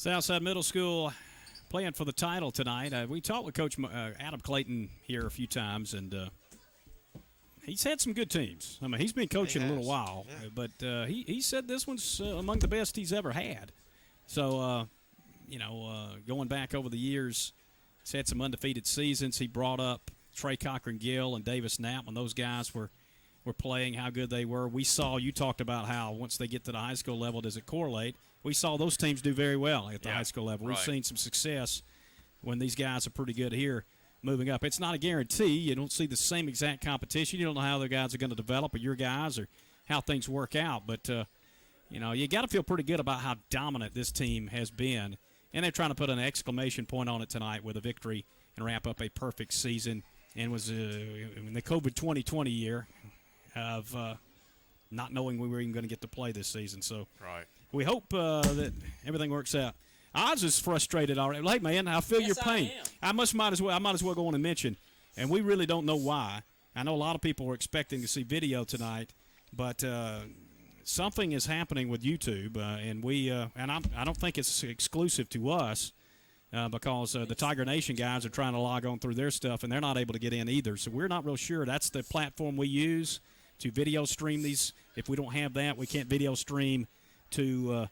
Southside Middle School playing for the title tonight. We talked with Coach Adam Clayton here a few times, and he's had some good teams. I mean, he's been coaching a little while, but he said this one's among the best he's ever had. So, going back over the years, he's had some undefeated seasons. He brought up Trey Cochran-Gill and Davis Knapp when those guys were playing, how good they were. You talked about how once they get to the high school level, does it correlate? We saw those teams do very well at the high school level. We've seen some success when these guys are pretty good here moving up. It's not a guarantee. You don't see the same exact competition. You don't know how the guys are going to develop, or your guys, or how things work out. But, you got to feel pretty good about how dominant this team has been. And they're trying to put an exclamation point on it tonight with a victory and wrap up a perfect season. And was in the COVID 2020 year of not knowing we were even going to get to play this season. So we hope that everything works out. Oz is frustrated already. Hey, man, I feel your pain. I might as well go on and mention, and we really don't know why. I know a lot of people were expecting to see video tonight, but something is happening with YouTube, and I don't think it's exclusive to us. Because the Tiger Nation guys are trying to log on through their stuff, and they're not able to get in either. So we're not real sure. That's the platform we use to video stream these. If we don't have that, we can't video stream to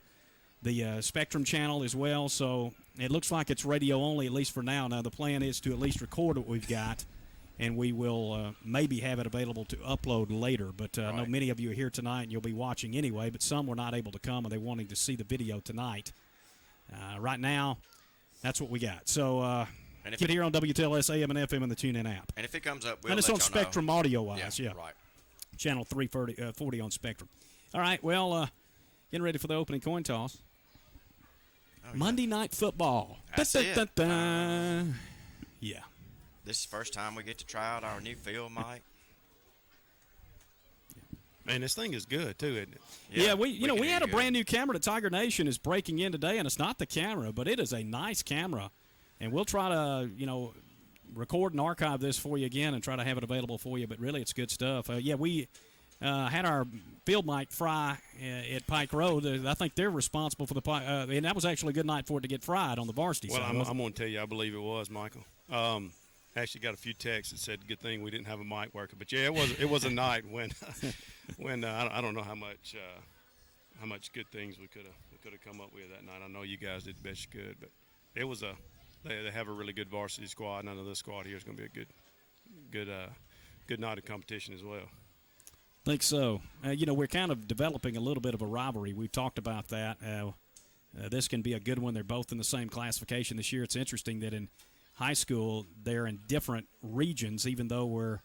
the Spectrum channel as well. So it looks like it's radio only, at least for now. Now, the plan is to at least record what we've got, and we will maybe have it available to upload later. But I know many of you are here tonight, and you'll be watching anyway, but some were not able to come, and they're wanting to see the video tonight. Right now, that's what we got. So get here on WTLS AM and FM and the TuneIn app. And if it comes up, we'll and it's let on y'all Spectrum know. audio-wise. Yeah, right. Channel 340 on Spectrum. All right, well, getting ready for the opening coin toss. Monday Night Football. That's it. Yeah. This is the first time we get to try out our new field, Mike. Man, this thing is good too, isn't it? Yeah, we had a brand new camera that Tiger Nation is breaking in today, and it's not the camera, but it is a nice camera. And we'll try to, record and archive this for you again and try to have it available for you, but really it's good stuff. We had our field mic fry at Pike Road. I think they're responsible for the Pike, and that was actually a good night for it to get fried on the varsity side. Well, I'm going to tell you, I believe it was, Michael. Actually got a few texts that said, good thing we didn't have a mic worker. But, yeah, it was a night when I don't know how much good things we could have come up with that night. I know you guys did the best you could, but it was they have a really good varsity squad, and I know this squad here is going to be a good night of competition as well. I think so. We're kind of developing a little bit of a rivalry. We've talked about that. This can be a good one. They're both in the same classification this year. It's interesting that in high school they're in different regions, even though we're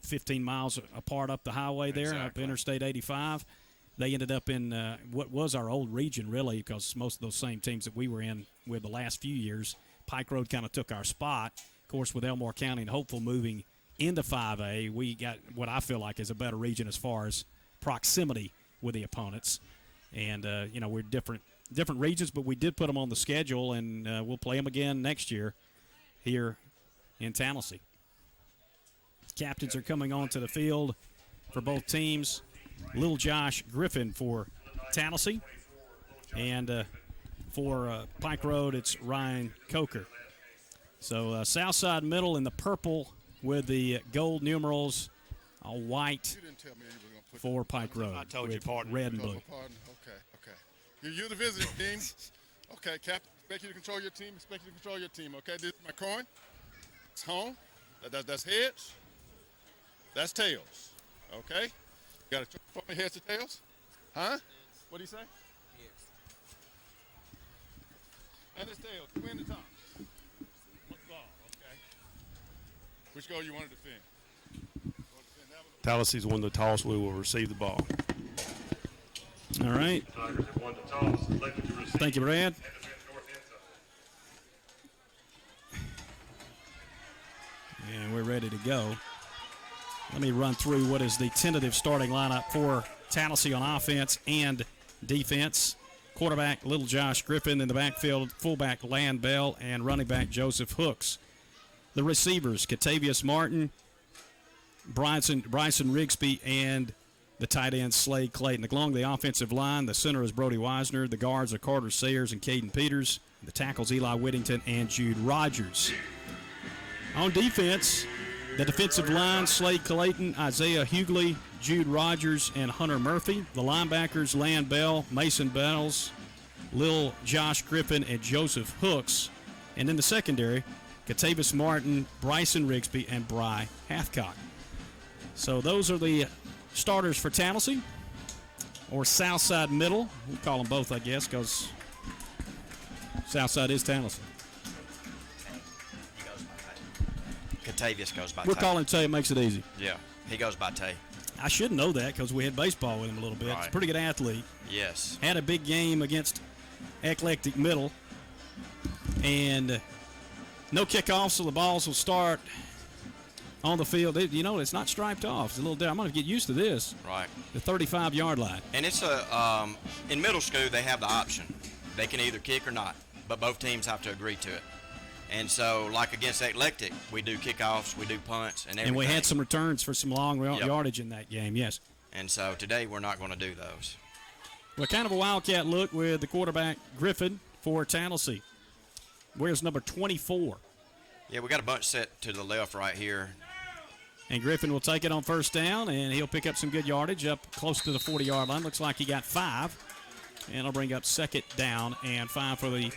15 miles apart up the highway there, up Interstate 85. They ended up in what was our old region, really, because most of those same teams that we were in with the last few years, Pike Road kind of took our spot. Of course, with Elmore County and Hopeful moving into 5A, we got what I feel like is a better region as far as proximity with the opponents. And, we're different regions, but we did put them on the schedule, and we'll play them again next year here in Tallahassee. Captains are coming onto the field for both teams. Little Josh Griffin for Tallahassee, and for Pike Road, it's Ryan Coker. So Southside Middle in the purple with the gold numerals, all white for Pike Road. I told you, partner. Red and blue. Okay. You're the visiting team. Okay, Captain. Expect you to control your team. Okay, this is my coin. It's home. That's heads. That's tails. Okay? You got to for me heads or tails? Huh? What do you say? Heads. And it's tails. Win the top. What's the ball? Okay. Which goal you want to defend? Tallahassee's won the toss. We will receive the ball. All right. Thank you, Brad. And we're ready to go. Let me run through what is the tentative starting lineup for Tallahassee on offense and defense. Quarterback, Little Josh Griffin. In the backfield, fullback Land Bell and running back Joseph Hooks. The receivers, Catavius Martin, Bryson Rigsby, and The tight end, Slade Clayton. Along the offensive line, the center is Brody Wisner. The guards are Carter Sayers and Caden Peters. The tackles, Eli Whittington and Jude Rogers. On defense, the defensive line, Slade Clayton, Isaiah Hughley, Jude Rogers, and Hunter Murphy. The linebackers, Land Bell, Mason Bells, Lil Josh Griffin, and Joseph Hooks. And in the secondary, Catavis Martin, Bryson Rigsby, and Bry Hathcock. So those are the starters for Tallahassee, or Southside Middle. We call them both, I guess, because Southside is Tallahassee. Catavius goes by We're Tay. calling Tay. It makes it easy. Yeah, he goes by Tay. I should know that because we had baseball with him a little bit. He's a Right. pretty good athlete. Yes. Had a big game against Eclectic Middle. And no kickoff, so the balls will start on the field. It's not striped off. It's a little different. I'm going to get used to this. Right. The 35-yard line. And it's in middle school they have the option. They can either kick or not, but both teams have to agree to it. And so, like against Eclectic, we do kickoffs, we do punts, and everything. And we had some returns for some long Yep. yardage in that game, yes. And so today we're not going to do those. Well, kind of a Wildcat look with the quarterback, Griffin, for Tallahassee. Wears number 24. Yeah, we got a bunch set to the left right here. And Griffin will take it on first down, and he'll pick up some good yardage up close to the 40-yard line. Looks like he got 5. And it'll bring up second down and 5 for the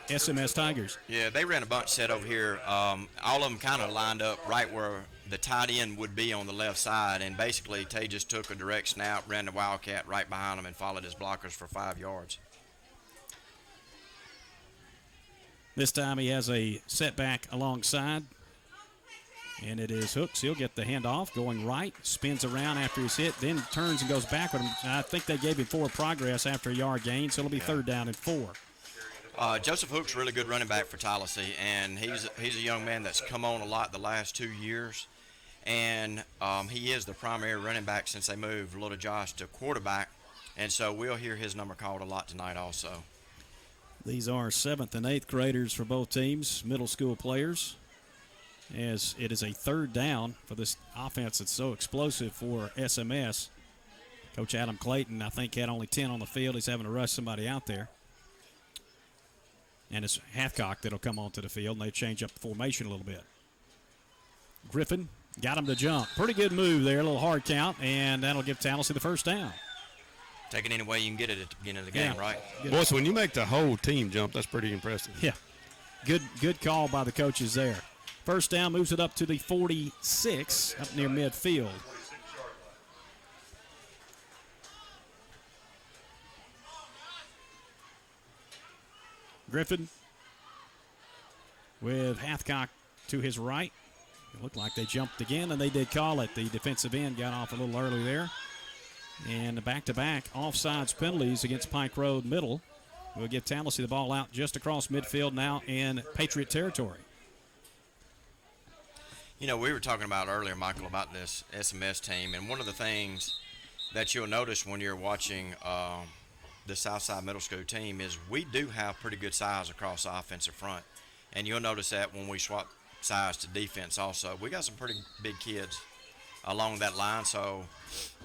SMS Tigers. Yeah, they ran a bunch set over here. All of them kind of lined up right where the tight end would be on the left side, and basically Tay just took a direct snap, ran the Wildcat right behind him, and followed his blockers for 5 yards. This time he has a setback alongside, and it is Hooks. He'll get the handoff going right, spins around after he's hit, then turns and goes backward. I think they gave him forward progress after a yard gain, so it'll be third down and 4. Joseph Hook's a really good running back for Tallahassee, and he's a young man that's come on a lot the last 2 years. And he is the primary running back since they moved Little Josh to quarterback, and so we'll hear his number called a lot tonight also. These are 7th and 8th graders for both teams, middle school players, as it is a third down for this offense that's so explosive for SMS. Coach Adam Clayton, I think, had only 10 on the field. He's having to rush somebody out there. And it's Hathcock that'll come onto the field, and they change up the formation a little bit. Griffin got him to jump. Pretty good move there, a little hard count, and that'll give Tallahassee the first down. Take it any way you can get it at the beginning of the game, Yeah. right? Boys, when you make the whole team jump, that's pretty impressive. Yeah, good call by the coaches there. First down moves it up to the 46, up near midfield. Griffin with Hathcock to his right. It looked like they jumped again, and they did call it. The defensive end got off a little early there. And back-to-back offsides penalties against Pike Road Middle will give Tallahassee the ball out just across midfield now in Patriot territory. You know, we were talking about earlier, Michael, about this SMS team, and one of the things that you'll notice when you're watching the Southside Middle School team is we do have pretty good size across the offensive front, and you'll notice that when we swap size to defense also. We got some pretty big kids along that line, so,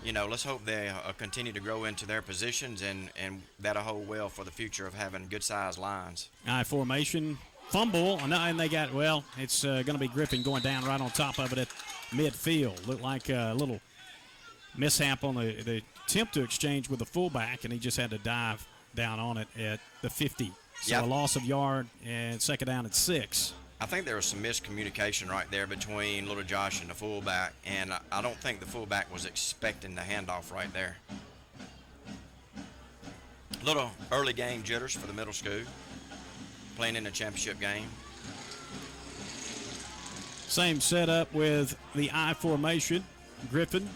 you know, let's hope they continue to grow into their positions, and that'll hold well for the future of having good-sized lines. I formation, fumble, and they got, well, it's going to be Griffin going down right on top of it at midfield. Looked like a little mishap on the attempt to exchange with the fullback, and he just had to dive down on it at the 50. So Yeah. a loss of yard and second down at 6. I think there was some miscommunication right there between Little Josh and the fullback, and I don't think the fullback was expecting the handoff right there. Little early game jitters for the middle school, playing in a championship game. Same setup with the I formation. Griffin,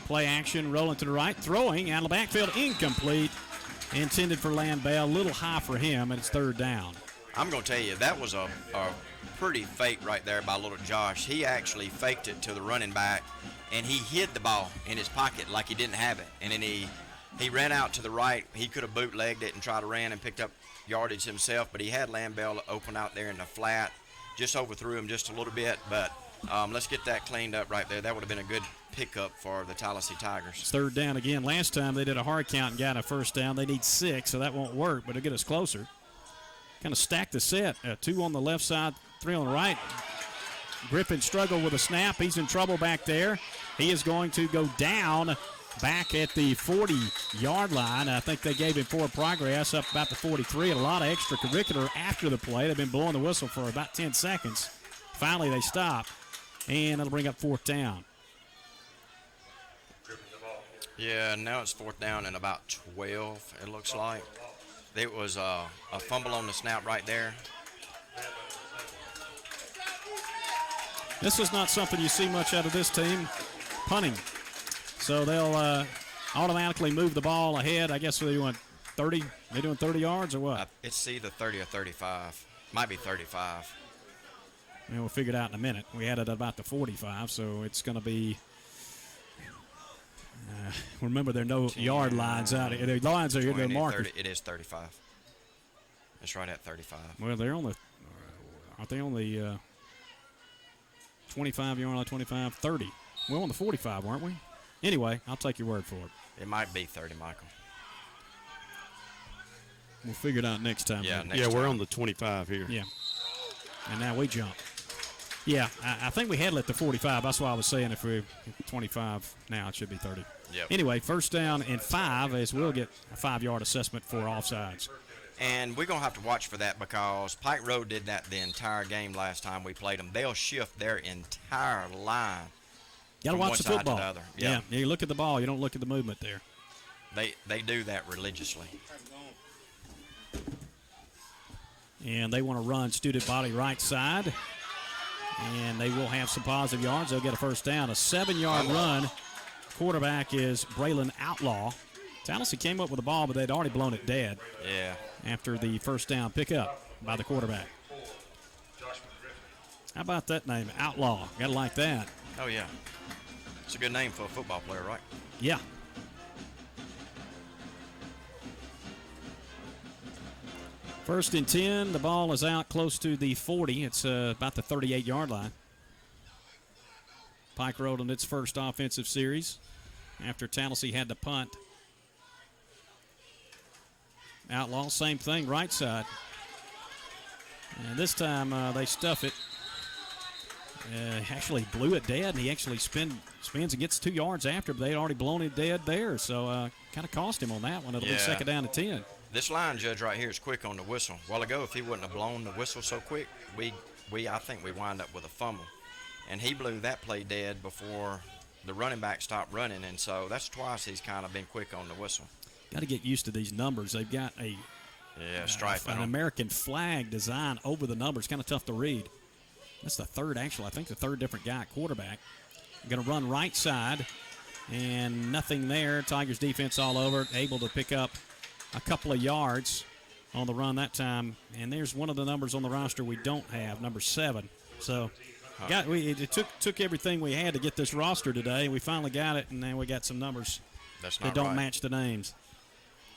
play action, rolling to the right, throwing out of the backfield, incomplete. Intended for Landbell, a little high for him, and it's third down. I'm going to tell you, that was a pretty fake right there by Little Josh. He actually faked it to the running back, and he hid the ball in his pocket like he didn't have it. And then he ran out to the right. He could have bootlegged it and tried to run and picked up yardage himself, but he had Landbell open out there in the flat, just overthrew him just a little bit. But Let's get that cleaned up right there. That would have been a good pickup for the Tallahassee Tigers. It's third down again. Last time they did a hard count and got a first down. They need 6, so that won't work, but it'll get us closer. Kind of stack the set. 2 on the left side, 3 on the right. Griffin struggled with a snap. He's in trouble back there. He is going to go down back at the 40-yard line. I think they gave him forward progress up about the 43. And a lot of extracurricular after the play. They've been blowing the whistle for about 10 seconds. Finally, they stop, and it'll bring up 4th down. Yeah, now it's 4th down and about 12, it looks like. It was a fumble on the snap right there. This is not something you see much out of this team, punting. So they'll automatically move the ball ahead. I guess they want 30. They doing 30 yards or what? It's either 30 or 35. Might be 35. And we'll figure it out in a minute. We had it at about the 45, so it's going to be. Remember, there are no yard lines out. The lines are here. They're marked. It is 35. It's right at 35. Well, they're on the. Aren't they on the 25-yard line? 25, 30. We're on the 45, weren't we? Anyway, I'll take your word for it. It might be 30, Michael. We'll figure it out next time. Yeah, we're on the 25 here. Yeah. And now we jump. Yeah, I think we had it at the 45. That's why I was saying if we're 25 now, it should be 30. Yep. Anyway, 1st down and 5 as we'll get a 5-yard assessment for offsides. And we're going to have to watch for that because Pike Road did that the entire game last time we played them. They'll shift their entire line. You got to watch the football. To the other. Yeah, you look at the ball. You don't look at the movement there. They do that religiously. And they want to run student body right side. And they will have some positive yards. They'll get a 1st down. A 7-yard run. Quarterback is Braylon Outlaw. Tallahassee came up with the ball, but they'd already blown it dead. Yeah. After the 1st down pickup by the quarterback. How about that name, Outlaw? Got to like that. Oh, yeah. It's a good name for a football player, right? Yeah. First and 10. The ball is out close to the 40. It's about the 38-yard line. Pike Road on its first offensive series after Tallahassee had to punt. Outlaw, same thing, right side. And this time they stuff it. Actually blew it dead, and he actually spins and gets 2 yards after, but they'd already blown it dead there. So kind of cost him on that one. It'll be 2nd down and 10. This line judge right here is quick on the whistle. A while ago, if he wouldn't have blown the whistle so quick, I think we wind up with a fumble. And he blew that play dead before the running back stopped running, and so that's twice he's kind of been quick on the whistle. Got to get used to these numbers. They've got stripe an American flag design over the numbers. Kind of tough to read. That's the third, actually. I think the third different guy at quarterback. Going to run right side, and nothing there. Tigers defense all over, able to pick up a couple of yards on the run that time. And there's one of the numbers on the roster we don't have, number 7. So it took everything we had to get this roster today. We finally got it, and then we got some numbers that don't match the names.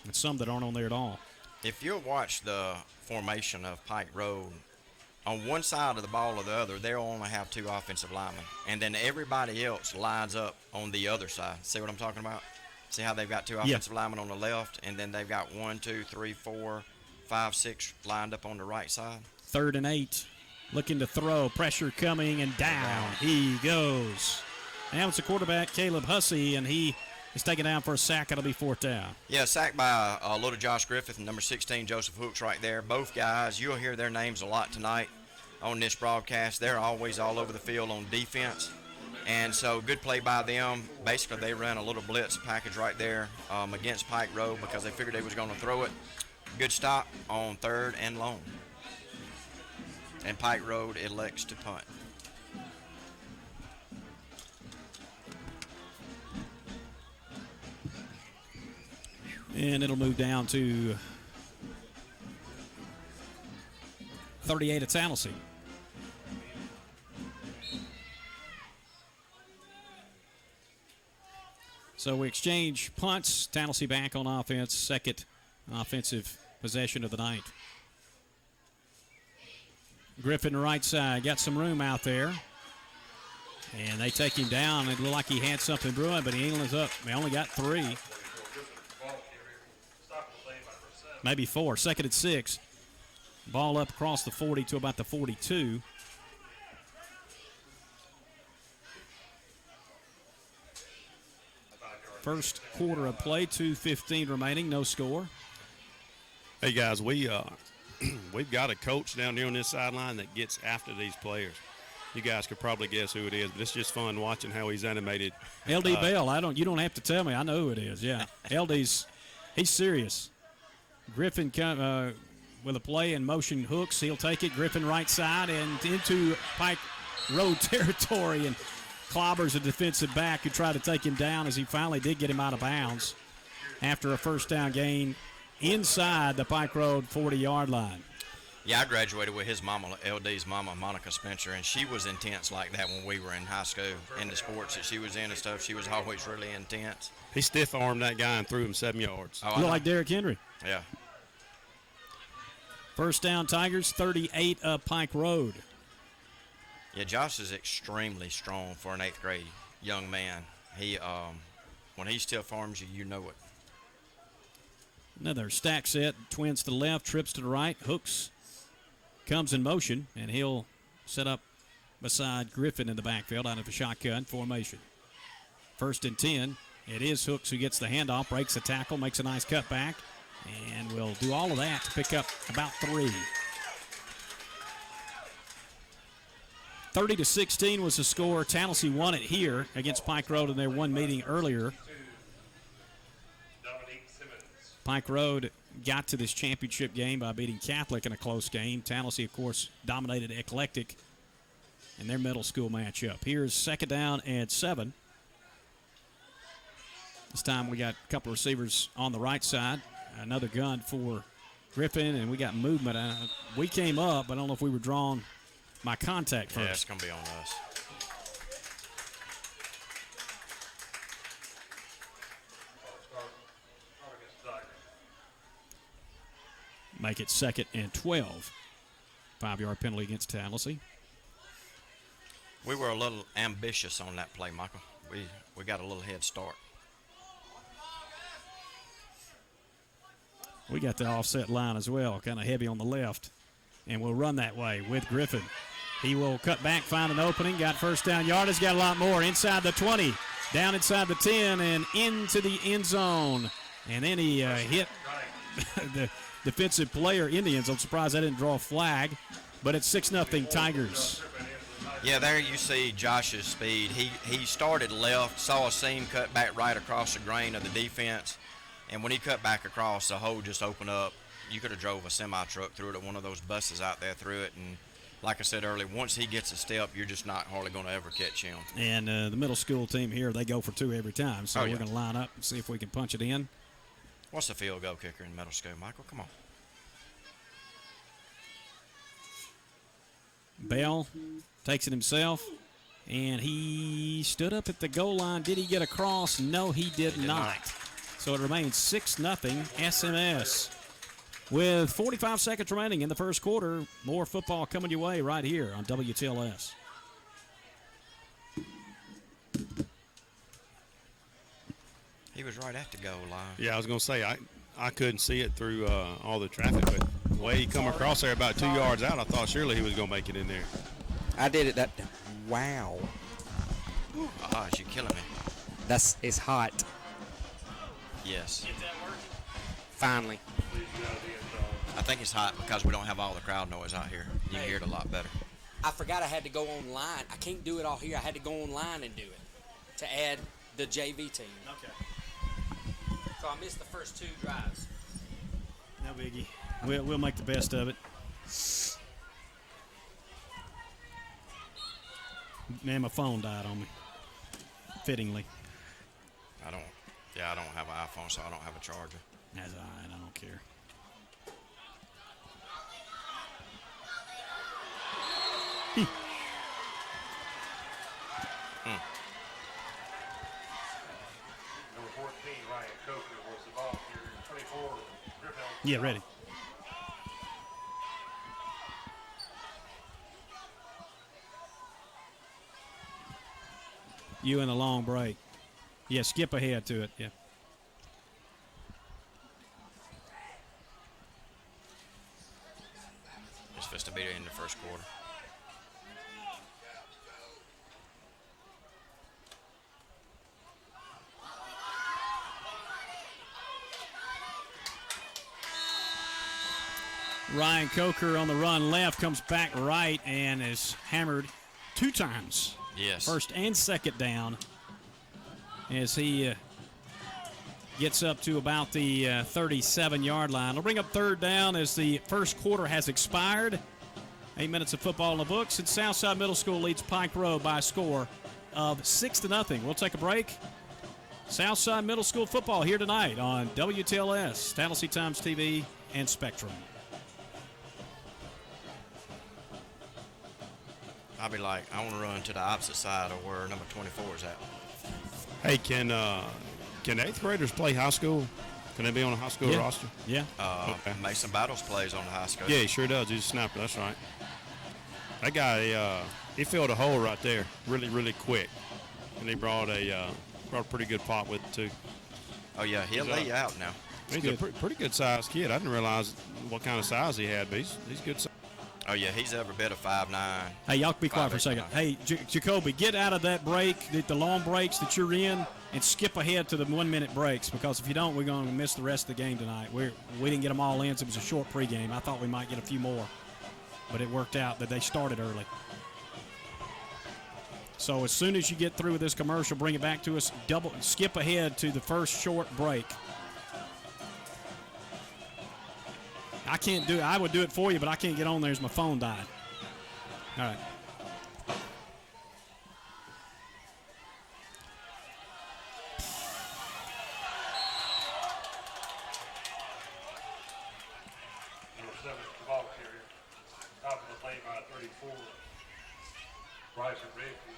And some that aren't on there at all. If you'll watch the formation of Pike Road, on one side of the ball or the other, they'll only have 2 offensive linemen. And then everybody else lines up on the other side. See what I'm talking about? See how they've got 2 offensive linemen on the left, and then they've got 1, 2, 3, 4, 5, 6 lined up on the right side. 3rd and 8. Looking to throw. Pressure coming, and down he goes. Now it's the quarterback, Caleb Hussey, and he is taken down for a sack. It'll be 4th down. Yeah, sacked by little Josh Griffith and number 16, Joseph Hooks right there. Both guys, you'll hear their names a lot tonight on this broadcast. They're always all over the field on defense. And so good play by them. Basically, they ran a little blitz package right there against Pike Road because they figured they was going to throw it. Good stop on 3rd and long. And Pike Road elects to punt. And it'll move down to 38 at Tallahassee. So we exchange punts. Tallahassee back on offense. 2nd offensive possession of the night. Griffin right side. Got some room out there. And they take him down. It looked like he had something brewing, but England's up. They only got 3. Maybe 4. 2nd and 6. Ball up across the 40 to about the 42. First quarter of play, 2:15 remaining, no score. Hey, guys, we've got a coach down here on this sideline that gets after these players. You guys could probably guess who it is, but it's just fun watching how he's animated. LD Bell, you don't have to tell me. I know who it is, yeah. he's serious. Griffin with a play and motion hooks. He'll take it. Griffin right side and into Pike Road territory and clobbers a defensive back who tried to take him down as he finally did get him out of bounds after a first down gain inside the Pike Road 40-yard line. Yeah, I graduated with his mama, LD's mama, Monica Spencer, and she was intense like that when we were in high school. In the sports that she was in and stuff, she was always really intense. He stiff-armed that guy and threw him 7 yards. Oh, Looked like Derrick Henry. Yeah. First down, Tigers, 38 up Pike Road. Yeah, Josh is extremely strong for an 8th grade young man. He, when he stiff arms you, you know it. Another stack set, twins to the left, trips to the right, hooks, comes in motion, and he'll set up beside Griffin in the backfield out of a shotgun formation. 1st and 10. It is Hooks who gets the handoff, breaks the tackle, makes a nice cutback, and will do all of that to pick up about 3. 30-16 was the score. Tallahassee won it here against Pike Road in their one meeting earlier. Pike Road got to this championship game by beating Catholic in a close game. Tallahassee, of course, dominated Eclectic in their middle school matchup. Here's 2nd down and 7. This time we got a couple of receivers on the right side. Another gun for Griffin, and we got movement. We came up, but I don't know if we were drawn by contact first. Yeah, it's going to be on us. Make it 2nd and 12. 5-yard penalty against Tallahassee. We were a little ambitious on that play, Michael. We got a little head start. We got the offset line as well, kind of heavy on the left. And we'll run that way with Griffin. He will cut back, find an opening, got first down yardage, got a lot more. Inside the 20, down inside the 10, and into the end zone. And then he hit the defensive player in the end zone. I'm surprised I didn't draw a flag, but it's 6-0 Tigers. Yeah, there you see Josh's speed. He started left, saw a seam, cut back right across the grain of the defense. And when he cut back across, the hole just opened up. You could have drove a semi-truck through it or one of those buses out there through it. And like I said earlier, once he gets a step, you're just not hardly going to ever catch him. And the middle school team here, they go for 2 every time. So we're going to line up and see if we can punch it in. What's the field goal kicker in middle school, Michael? Come on. Bell takes it himself, and he stood up at the goal line. Did he get across? No, he did not. So it remains 6-0 SMS. With 45 seconds remaining in the first quarter, more football coming your way right here on WTLS. He was right at the goal line. Yeah, I was going to say, I couldn't see it through all the traffic, but the way he come across there about 2 yards out, I thought surely he was going to make it in there. I did it wow. Ah, you're killing me. It's hot. Yes. Finally. I think it's hot because we don't have all the crowd noise out here. You can hear it a lot better. I forgot I had to go online. I can't do it all here. I had to go online and do it to add the JV team. Okay. So I missed the first 2 drives. No biggie. We'll make the best of it. Man, my phone died on me. Fittingly. I don't have an iPhone, so I don't have a charger. That's all right. I don't care. Number 14, Ryan Coker was the volunteer. 24, Griffin. Yeah, ready. you in the long break. Yeah, skip ahead to it. Yeah. It's supposed to be in the first quarter. Ryan Coker on the run left, comes back right, and is hammered 2 times. Yes. First and second down as he gets up to about the 37-yard line. It'll bring up third down as the first quarter has expired. 8 minutes of football in the books, and Southside Middle School leads Pike Road by a score of 6-0. We'll take a break. Southside Middle School football here tonight on WTLS, Tallahassee Times TV, and Spectrum. I'll be like, I want to run to the opposite side of where number 24 is at. Hey, can 8th graders play high school? Can they be on a high school roster? Yeah. Okay. Mason Battles plays on the high school. Yeah, he sure does. He's a snapper. That's right. That guy, he filled a hole right there really, really quick. And he brought a pretty good pop with it, too. Oh, yeah, he'll lay you out now. He's a pretty good-sized kid. I didn't realize what kind of size he had, but he's good size. Oh, yeah, he's every bit of 5'9". Hey, y'all be quiet for a second. 5'9". Hey, Jacoby, get out of that break, the long breaks that you're in, and skip ahead to the 1-minute breaks, because if you don't, we're going to miss the rest of the game tonight. We didn't get them all in, so it was a short pregame. I thought we might get a few more, but it worked out that they started early. So as soon as you get through with this commercial, bring it back to us. Skip ahead to the first short break. I can't do it. I would do it for you, but I can't get on there as my phone died. All right. Number 7, the ball carrier. Top of the lane by 34. Bryson Redfield.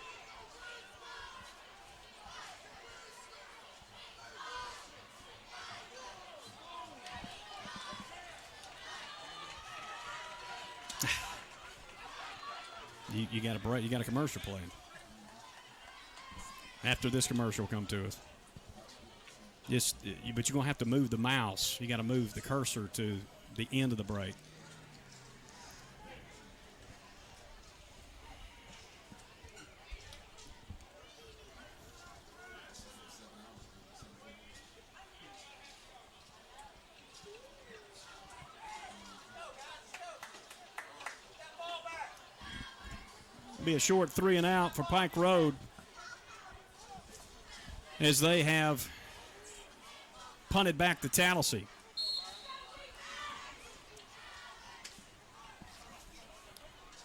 You got a break. You got a commercial playing. After this commercial will come to us. But you're gonna have to move the mouse. You got to move the cursor to the end of the break. Be a short 3 and out for Pike Road as they have punted back to Tallahassee.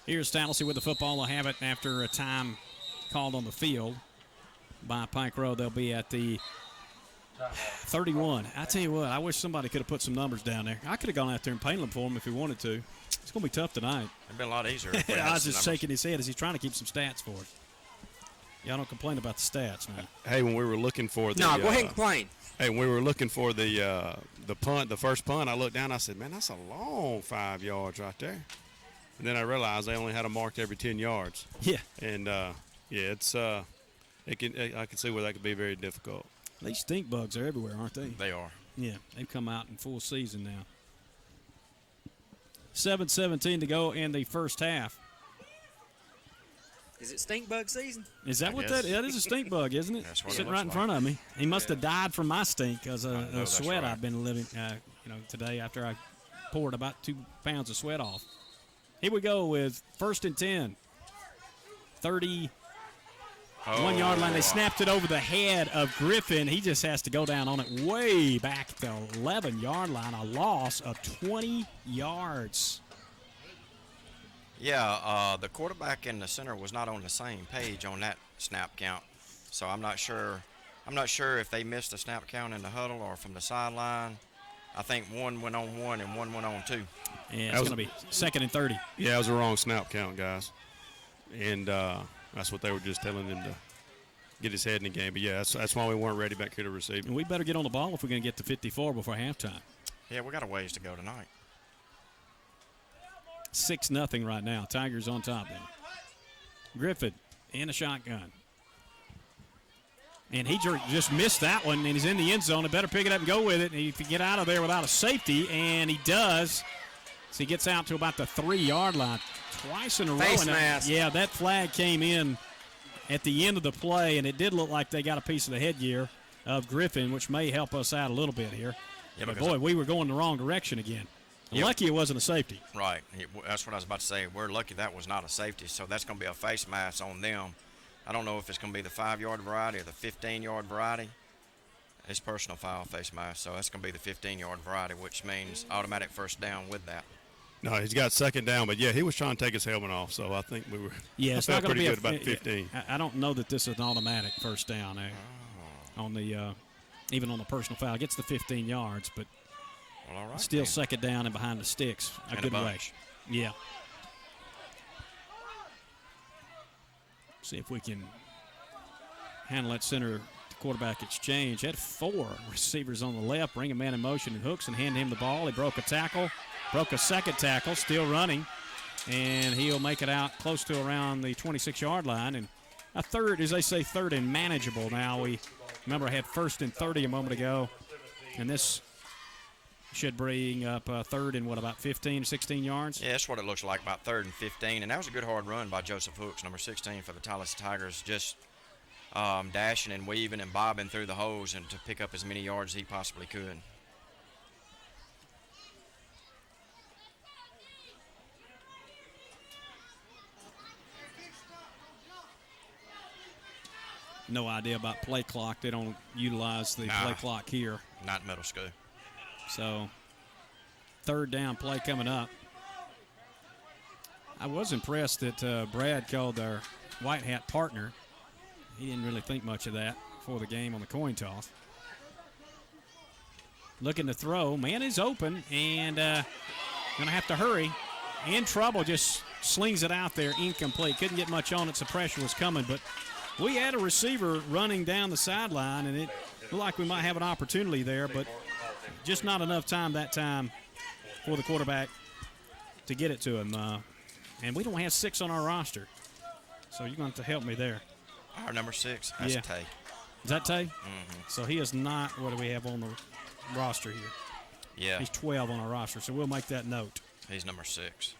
Here's Tallahassee with the football. They'll have it after a time called on the field by Pike Road. They'll be at the 31. I tell you what, I wish somebody could have put some numbers down there. I could have gone out there and painted them for him if he wanted to. It's going to be tough tonight. It'd been a lot easier. If we I had was some just numbers. shaking his head as he's trying to keep some stats for us. Y'all don't complain about the stats, man. Hey, when we were looking for the No, go ahead and complain. Hey, when we were looking for the punt, the first punt, I looked down. I said, "Man, that's a long 5 yards right there." And then I realized they only had them marked every 10 yards. Yeah. And it's I can see where that could be very difficult. These stink bugs are everywhere, aren't they? They are. Yeah, they've come out in full season now. 7:17 to go in the first half. Is it stink bug season? Is that I what guess. that is? A stink bug, isn't it? That's what it Sitting looks right in like. front of me. He must have died from my stink because of the that's sweat right. I've been living, today after I poured about 2 pounds of sweat off. Here we go with 1st and 10. 31-yard line. They snapped it over the head of Griffin. He just has to go down on it way back at the 11-yard line. A loss of 20 yards. Yeah, the quarterback and the center was not on the same page on that snap count. So I'm not sure if they missed the snap count in the huddle or from the sideline. I think one went on 1 and one went on 2. And it's going to be 2nd and 30. Yeah, it was the wrong snap count, guys. And that's what they were just telling him to get his head in the game. But, yeah, that's why we weren't ready back here to receive. And we better get on the ball if we're going to get to 54 before halftime. Yeah, we got a ways to go tonight. 6-0 right now. Tigers on top then. Griffin in a shotgun. And he just missed that one, and he's in the end zone. He better pick it up and go with it. And if he get out of there without a safety, and he does, so he gets out to about the 3-yard line twice in a row. Face mask. Yeah, that flag came in at the end of the play, and it did look like they got a piece of the headgear of Griffin, which may help us out a little bit here. Yeah, but, boy, we were going the wrong direction again. Yep. Lucky it wasn't a safety. Right. That's what I was about to say. We're lucky that was not a safety, so that's going to be a face mask on them. I don't know if it's going to be the 5-yard variety or the 15-yard variety. It's personal foul face mask, so that's going to be the 15-yard variety, which means automatic first down with that. No, he's got second down, but, yeah, he was trying to take his helmet off, so I think we were it's not going to be good about 15. I don't know that this is an automatic first down on the even on the personal foul. It gets the 15 yards, but well, all right, still second down and behind the sticks. A good way. Yeah. See if we can handle that center quarterback exchange. Had 4 receivers on the left, bring a man in motion and hooks and hand him the ball. He broke a tackle, broke a second tackle, still running, and he'll make it out close to around the 26-yard line. And a third, as they say, third and manageable now. We remember I had first and 30 a moment ago, and this should bring up third and, about 15, 16 yards? Yeah, that's what it looks like, about third and 15. And that was a good hard run by Joseph Hooks, number 16 for the Tallahassee Tigers, just dashing and weaving and bobbing through the holes and to pick up as many yards as he possibly could. No idea about play clock. They don't utilize the play clock here. Not in middle school. So, third down play coming up. I was impressed that Brad called our white hat partner. He didn't really think much of that before the game on the coin toss. Looking to throw. Man is open and going to have to hurry. In trouble, just slings it out there, incomplete. Couldn't get much on it, so pressure was coming. But we had a receiver running down the sideline, and it looked like we might have an opportunity there, but just not enough time that time for the quarterback to get it to him. And we don't have 6 on our roster, so you're going to have to help me there. Our number 6, that's Tay. Is that Tay? Mm-hmm. So he is not, what do we have on the roster here? Yeah. He's 12 on our roster, so we'll make that note. He's number 6.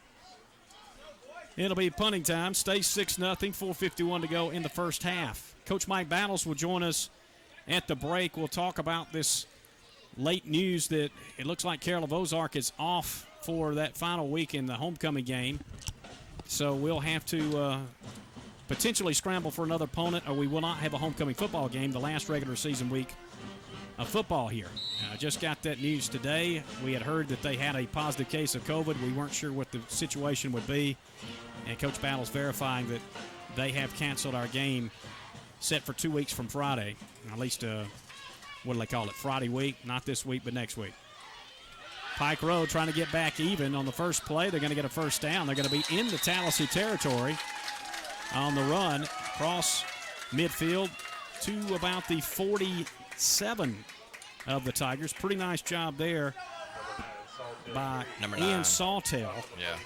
It'll be punting time. Stay 6-0, 4:51 to go in the first half. Coach Mike Battles will join us at the break. We'll talk about this late news that it looks like Carroll of Ozark is off for that final week in the homecoming game. So we'll have to potentially scramble for another opponent, or we will not have a homecoming football game the last regular season week of football here. I just got that news today. We had heard that they had a positive case of COVID. We weren't sure what the situation would be. And Coach Battle's verifying that they have canceled our game set for 2 weeks from Friday. At least, what do they call it, Friday week? Not this week, but next week. Pike Road trying to get back even on the first play. They're going to get a first down. They're going to be in the Tallahassee territory on the run, across midfield to about the 47 of the Tigers. Pretty nice job there by Ian Sawtell. Yeah.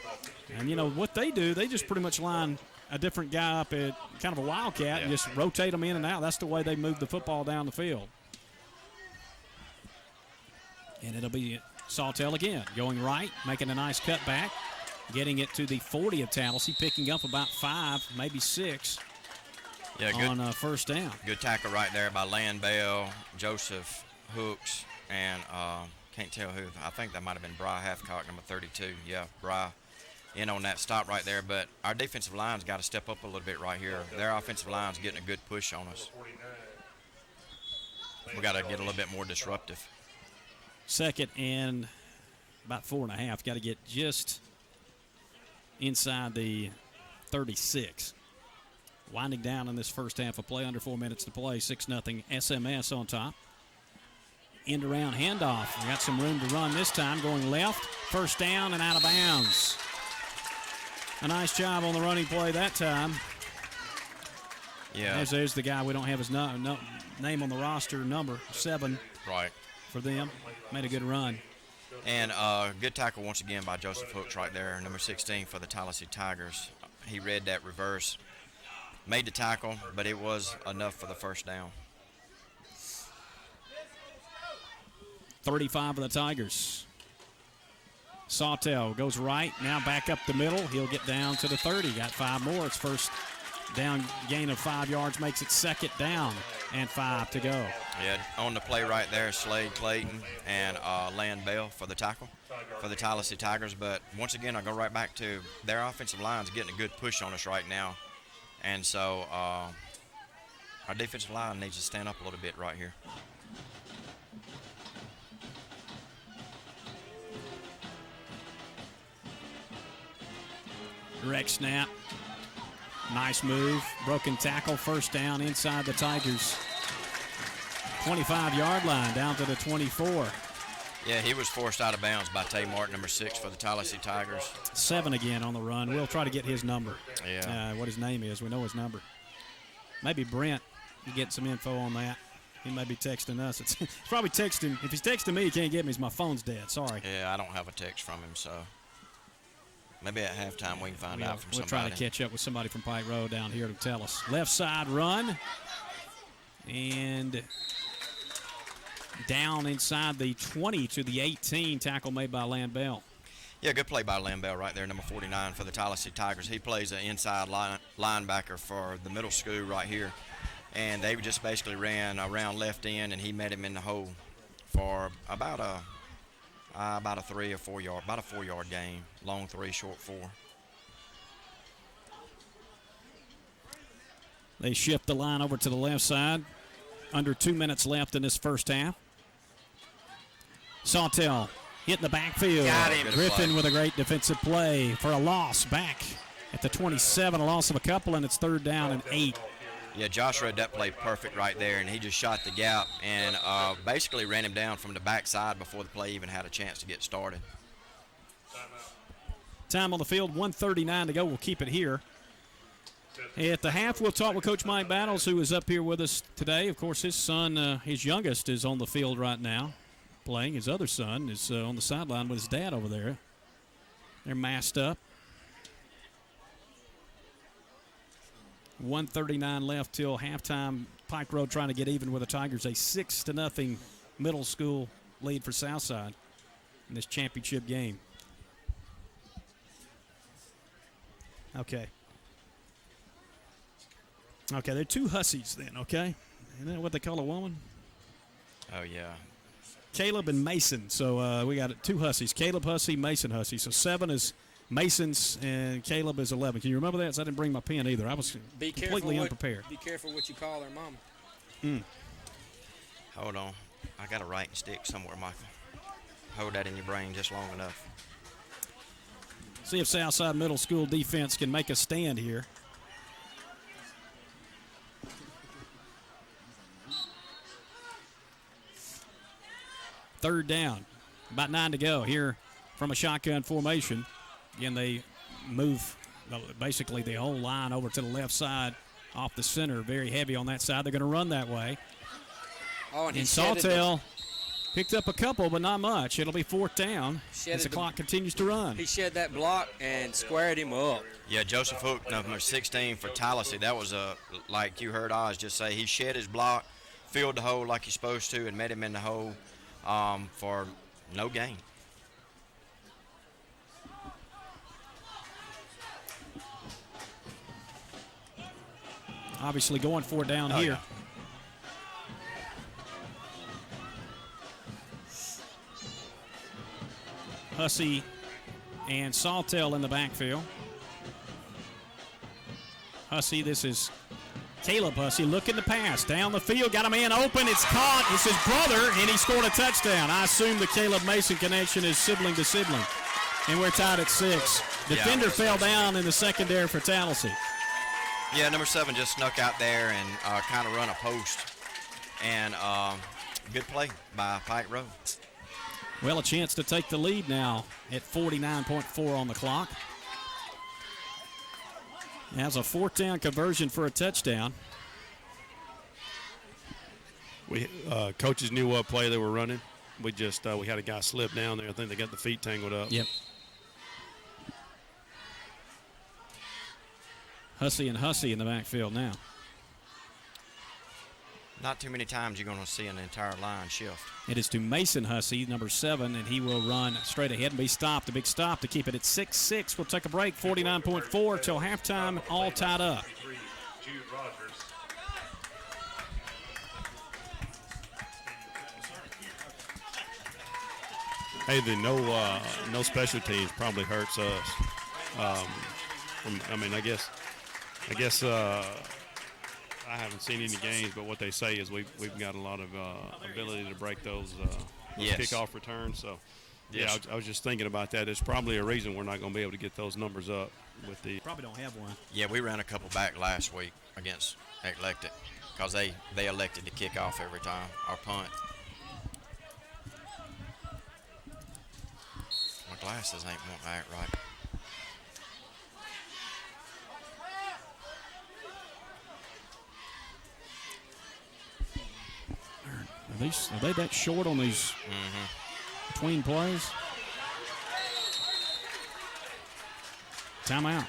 And, you know, what they do, they just pretty much line a different guy up at kind of a wildcat and just rotate them in and out. That's the way they move the football down the field. And it'll be Sawtell again, going right, making a nice cutback, getting it to the 40 of Tallahassee, picking up about 5, maybe 6 on first down. Good tackle right there by Land Bell, Joseph Hooks, and can't tell who. I think that might have been Bry Halfcock, number 32. Yeah, Bry in on that stop right there. But our defensive line's got to step up a little bit right here. Their offensive line's getting a good push on us. We got to get a little bit more disruptive. Second and about 4.5. Got to get just inside the 36. Winding down in this first half of play, under 4 minutes to play. 6-0 SMS on top. End around handoff. We got some room to run this time. Going left. First down and out of bounds. A nice job on the running play that time. Yeah. There's the guy. We don't have his name on the roster. Number 7. Right. For them. Made a good run. And good tackle once again by Joseph Hooks right there, number 16 for the Tallahassee Tigers. He read that reverse, made the tackle, but it was enough for the first down. 35 of the Tigers. Sawtell goes right, now back up the middle. He'll get down to the 30. Got 5 more. It's first down, gain of 5 yards makes it second down and 5 to go. Yeah, on the play right there, Slade Clayton and Land Bell for the tackle for the Tallahassee Tigers. But once again, I go right back to their offensive line's getting a good push on us right now. And so our defensive line needs to stand up a little bit right here. Direct snap. Nice move. Broken tackle. First down inside the Tigers' 25-yard line down to the 24. Yeah, he was forced out of bounds by Tay Martin, number 6 for the Tallahassee Tigers. 7 again on the run. We'll try to get his number. Yeah. What his name is. We know his number. Maybe Brent can get some info on that. He may be texting us. It's probably texting. If he's texting me, he can't get me because my phone's dead. Sorry. Yeah, I don't have a text from him, so maybe at halftime we can find out from We'll somebody. try to catch up with somebody from Pike Road down here to tell us. Left side run. And down inside the 20 to the 18. Tackle made by Land Bell. Yeah, good play by Land Bell right there, number 49 for the Tallahassee Tigers. He plays an inside linebacker for the middle school right here. And they just basically ran around left end, and he met him in the hole for about a 3 or 4 yard, about a 4-yard gain. Long 3, short 4. They shift the line over to the left side. Under 2 minutes left in this first half. Sawtell hitting the backfield. Got him. Griffin with a great defensive play for a loss back at the 27, a loss of a couple, and it's 3rd down and 8. Yeah, Josh read that play perfect right there, and he just shot the gap and basically ran him down from the backside before the play even had a chance to get started. Time on the field, 1:39 to go. We'll keep it here. At the half, we'll talk with Coach Mike Battles, who is up here with us today. Of course, his son, his youngest, is on the field right now playing. His other son is on the sideline with his dad over there. They're masked up. 1:39 left till halftime. Pike Road trying to get even with the Tigers. A 6-0 middle school lead for Southside in this championship game. Okay, they're 2 hussies then, okay? Isn't that what they call a woman? Oh, yeah. Caleb and Mason. So we got 2 hussies. Caleb Hussey, Mason Hussey. So 7 is Mason's and Caleb is 11. Can you remember that? So I didn't bring my pen either. I was completely unprepared. Be careful what you call her mama. Hold on. I got a writing stick somewhere, Michael. Hold that in your brain just long enough. See if Southside Middle School defense can make a stand here. Third down. About 9 to go here from a shotgun formation. Again, they move basically the whole line over to the left side off the center. Very heavy on that side. They're going to run that way. Oh, and Sawtell picked up a couple, but not much. It'll be 4th down as the clock continues to run. He shed that block and squared him up. Yeah, Joseph Hook, number 16 for Tallahassee. That was like you heard Oz just say, he shed his block, filled the hole like he's supposed to, and met him in the hole for no gain. Obviously going 4 down here. Yeah. Hussey and Sawtell in the backfield. Hussey, this is Caleb Hussey looking to pass down the field. Got a man open. It's caught. It's his brother, and he scored a touchdown. I assume the Caleb Mason connection is sibling to sibling. And we're tied at 6. Defender fell down in the secondary for Tallahassee. Yeah, number 7 just snuck out there and kind of run a post. And good play by Pike Road. Well, a chance to take the lead now at 49.4 on the clock. Has a 4th down conversion for a touchdown. We coaches knew what play they were running. We just we had a guy slip down there. I think they got the feet tangled up. Yep. Hussey and Hussey in the backfield now. Not too many times you're going to see an entire line shift. It is to Mason Hussey, number 7, and he will run straight ahead and be stopped. A big stop to keep it at 6-6. We'll take a break. 49.4 till halftime, all tied up. Jude Rogers. Hey, the no special teams probably hurts us. I guess I haven't seen any games, but what they say is we've got a lot of ability to break those Yes. kickoff returns. So, Yes. I was just thinking about that. There's probably a reason we're not going to be able to get those numbers up with the. Probably don't have one. Yeah, we ran a couple back last week against Elected because they elected to kick off every time or punt. My glasses ain't won't act right. Are they that short on these between plays? Timeout.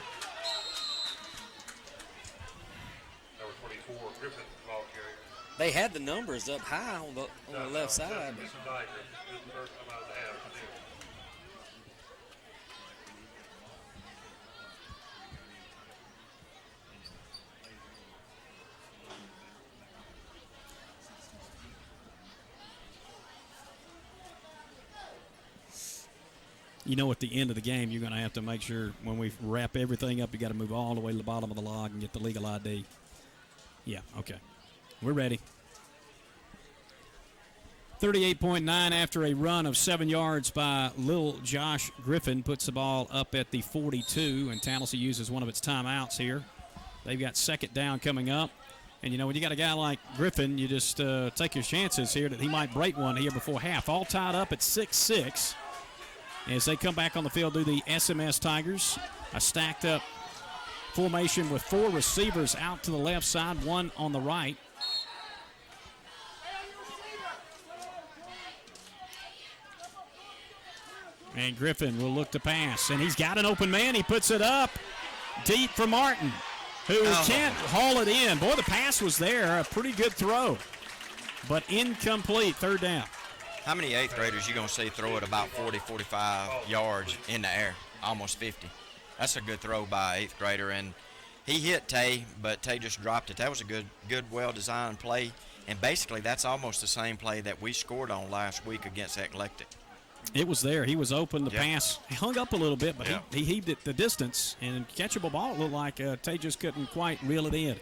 Number 24, Griffin, ball carrier. They had the numbers up high on the left side. This is Diker. This is the first time out of the half. You know, at the end of the game, you're going to have to make sure when we wrap everything up, you got to move all the way to the bottom of the log and get the legal ID. Yeah, okay. We're ready. 38.9 after a run of 7 yards by Lil Josh Griffin puts the ball up at the 42, and Tallahassee uses one of its timeouts here. They've got second down coming up. And, you know, when you got a guy like Griffin, you just take your chances here that he might break one here before half. All tied up at 6-6. As they come back on the field, do the SMS Tigers. A stacked up formation with 4 receivers out to the left side, 1 on the right. And Griffin will look to pass, and he's got an open man. He puts it up deep for Martin, who can't haul it in. Boy, the pass was there, a pretty good throw, but incomplete, third down. How many 8th graders you going to see throw it about 40, 45 yards in the air, almost 50? That's a good throw by an 8th grader, and he hit Tay, but Tay just dropped it. That was a good, well-designed play, and basically that's almost the same play that we scored on last week against Eclectic. It was there. He was open. The pass he hung up a little bit, but Yeah. he heaved it the distance, and catchable ball. It looked like Tay just couldn't quite reel it in.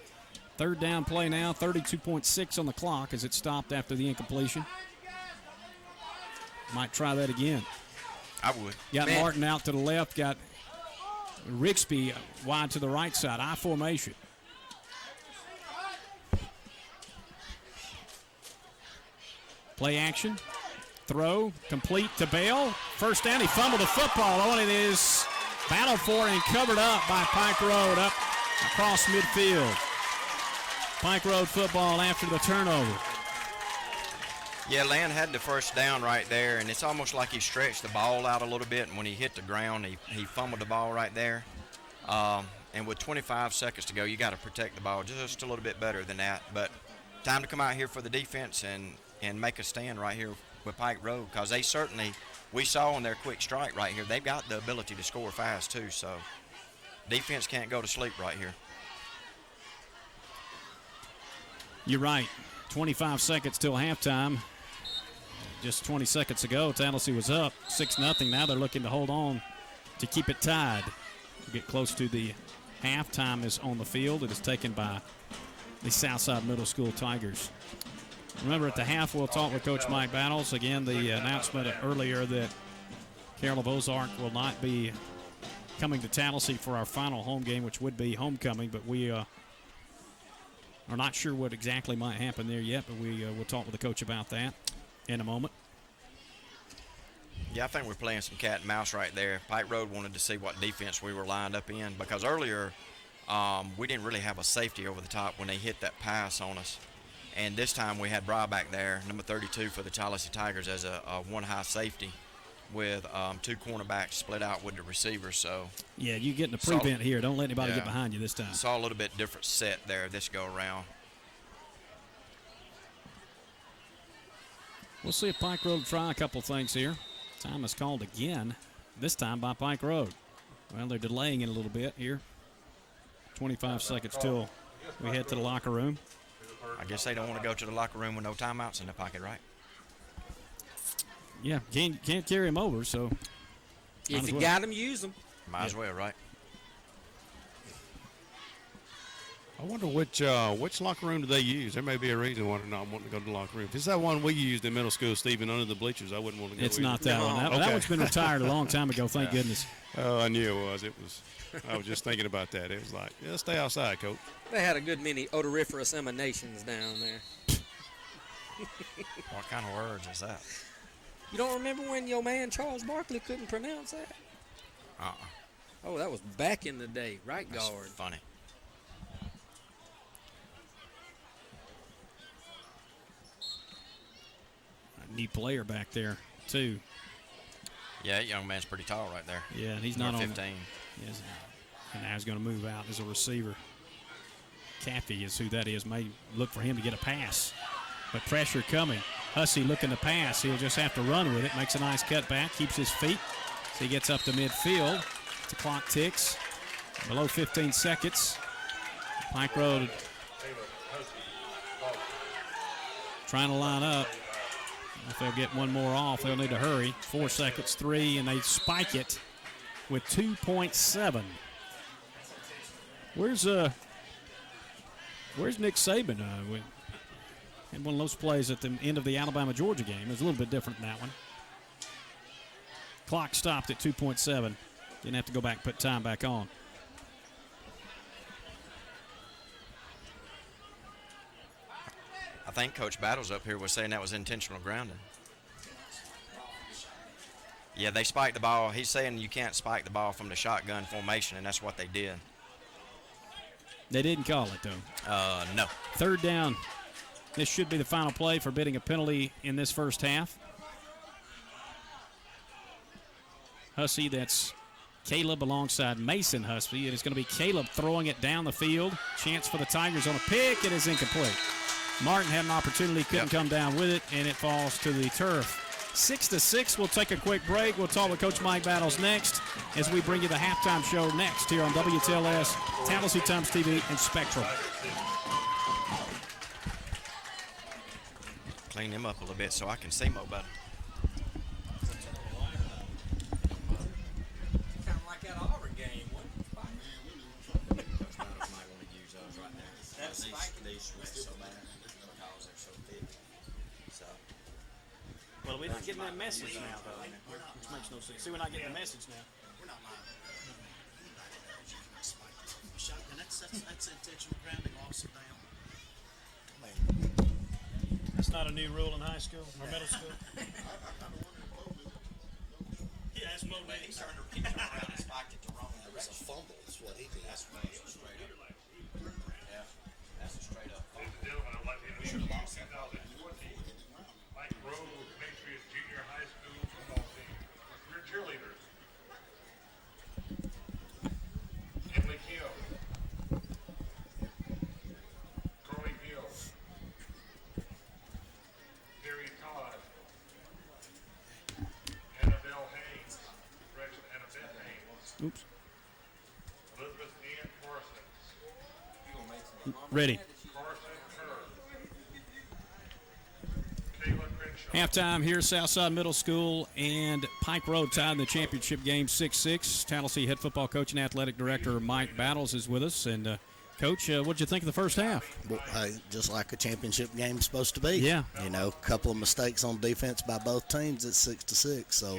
Third down play now, 32.6 on the clock as it stopped after the incompletion. Might try that again. I would. Got Martin out to the left, got Rigsby wide to the right side, I formation. Play action, throw, complete to Bale. First down, he fumbled the football. Oh, and it is battled for and covered up by Pike Road up across midfield. Pike Road football after the turnover. Yeah, Land had the first down right there, and it's almost like he stretched the ball out a little bit, and when he hit the ground, he fumbled the ball right there. And with 25 seconds to go, you got to protect the ball just a little bit better than that. But time to come out here for the defense and make a stand right here with Pike Road, because they certainly, we saw on their quick strike right here, they've got the ability to score fast too, so defense can't go to sleep right here. You're right. 25 seconds till halftime. Just 20 seconds ago, Tallahassee was up 6-0. Now they're looking to hold on to keep it tied. We get close to the halftime is on the field. It is taken by the Southside Middle School Tigers. Remember, at the half, we'll talk with Coach Mike Battles. Again, the announcement earlier that Carroll of Ozark will not be coming to Tallahassee for our final home game, which would be homecoming, but we are not sure what exactly might happen there yet, but we will talk with the coach about that in a moment. Yeah, I think we're playing some cat and mouse right there. Pike Road wanted to see what defense we were lined up in, because earlier we didn't really have a safety over the top when they hit that pass on us. And this time we had Bry back there, number 32 for the Tallahassee Tigers, as a one high safety with 2 cornerbacks split out with the receiver. So yeah, you getting a prevent here. Don't let anybody get behind you this time. Saw a little bit different set there this go around. We'll see if Pike Road try a couple things here. Time is called again, this time by Pike Road. Well, they're delaying it a little bit here. 25 seconds till we head to the locker room. I guess they don't want to go to the locker room with no timeouts in their pocket, right? Yeah, can't carry him over, so. If you got them, use them. Might as well, right? I wonder which locker room do they use? There may be a reason why they're not wanting to go to the locker room. If it's that one we used in middle school, Stephen, under the bleachers, I wouldn't want to go. It's not that one. That one's been retired a long time ago, thank goodness. Oh, I knew it was. I was just thinking about that. It was like, yeah, stay outside, Coach. They had a good many odoriferous emanations down there. What kind of words is that? You don't remember when your man Charles Barkley couldn't pronounce that? Oh, that was back in the day, right That's guard. funny. A neat player back there, too. Yeah, that young man's pretty tall right there. Yeah, and he's not on 15. Yes, and now he's going to move out as a receiver. Caffey is who that is. May look for him to get a pass. But pressure coming. Hussey looking to pass. He'll just have to run with it. Makes a nice cutback. Keeps his feet. So he gets up to midfield. The clock ticks. Below 15 seconds. Pike Road trying to line up. If they'll get one more off, they'll need to hurry. 4 seconds, 3, and they spike it with 2.7. Where's Nick Saban? Had one of those plays at the end of the Alabama-Georgia game. It was a little bit different than that one. Clock stopped at 2.7. Didn't have to go back and put time back on. I think Coach Battles up here was saying that was intentional grounding. Yeah, they spiked the ball. He's saying you can't spike the ball from the shotgun formation, and that's what they did. They didn't call it, though. No. Third down. This should be the final play, forbidding a penalty in this first half. Hussey, that's Caleb alongside Mason Hussey. It is going to be Caleb throwing it down the field. Chance for the Tigers on a pick. It is incomplete. Martin had an opportunity, couldn't come down with it, and it falls to the turf. 6-6. We'll take a quick break. We'll talk with Coach Mike Battles next as we bring you the halftime show next here on WTLS, Tallahassee Times TV, and Spectrum. Clean him up a little bit so I can see more better. Kind of like that Auburn game, wasn't it? Coach Battles might want to use those right there. These sweat so bad because they're so thick. So. Well, we're not getting that message now, though, which makes no sense. See, we're not getting the message now. We're not live. Shotgun, that's intentional grounding, loss it down. That's not a new rule in high school or middle school. Yeah, that's what he turned around and spiked it to wrong. That was a fumble, that's what he did. That's straight up. Yeah, that's a straight up. Ladies and gentlemen, I'd like to introduce you to 2020 Pike Road Patriots Junior High School football team. Your cheerleaders. Emily Hill. Corey Hill. Terry Todd. Annabelle Haynes. Correction, Annabeth Haynes. Oops. Elizabeth Ann Parsons. Ready. Carson Kerr. Kayla Crenshaw. Halftime here, Southside Middle School and Pike Road tied in the championship game 6-6. Tallahassee head football coach and athletic director Mike Battles is with us. And, Coach, what did you think of the first half? Well, hey, just like a championship game's supposed to be. Yeah. You know, a couple of mistakes on defense by both teams. It's 6-6, so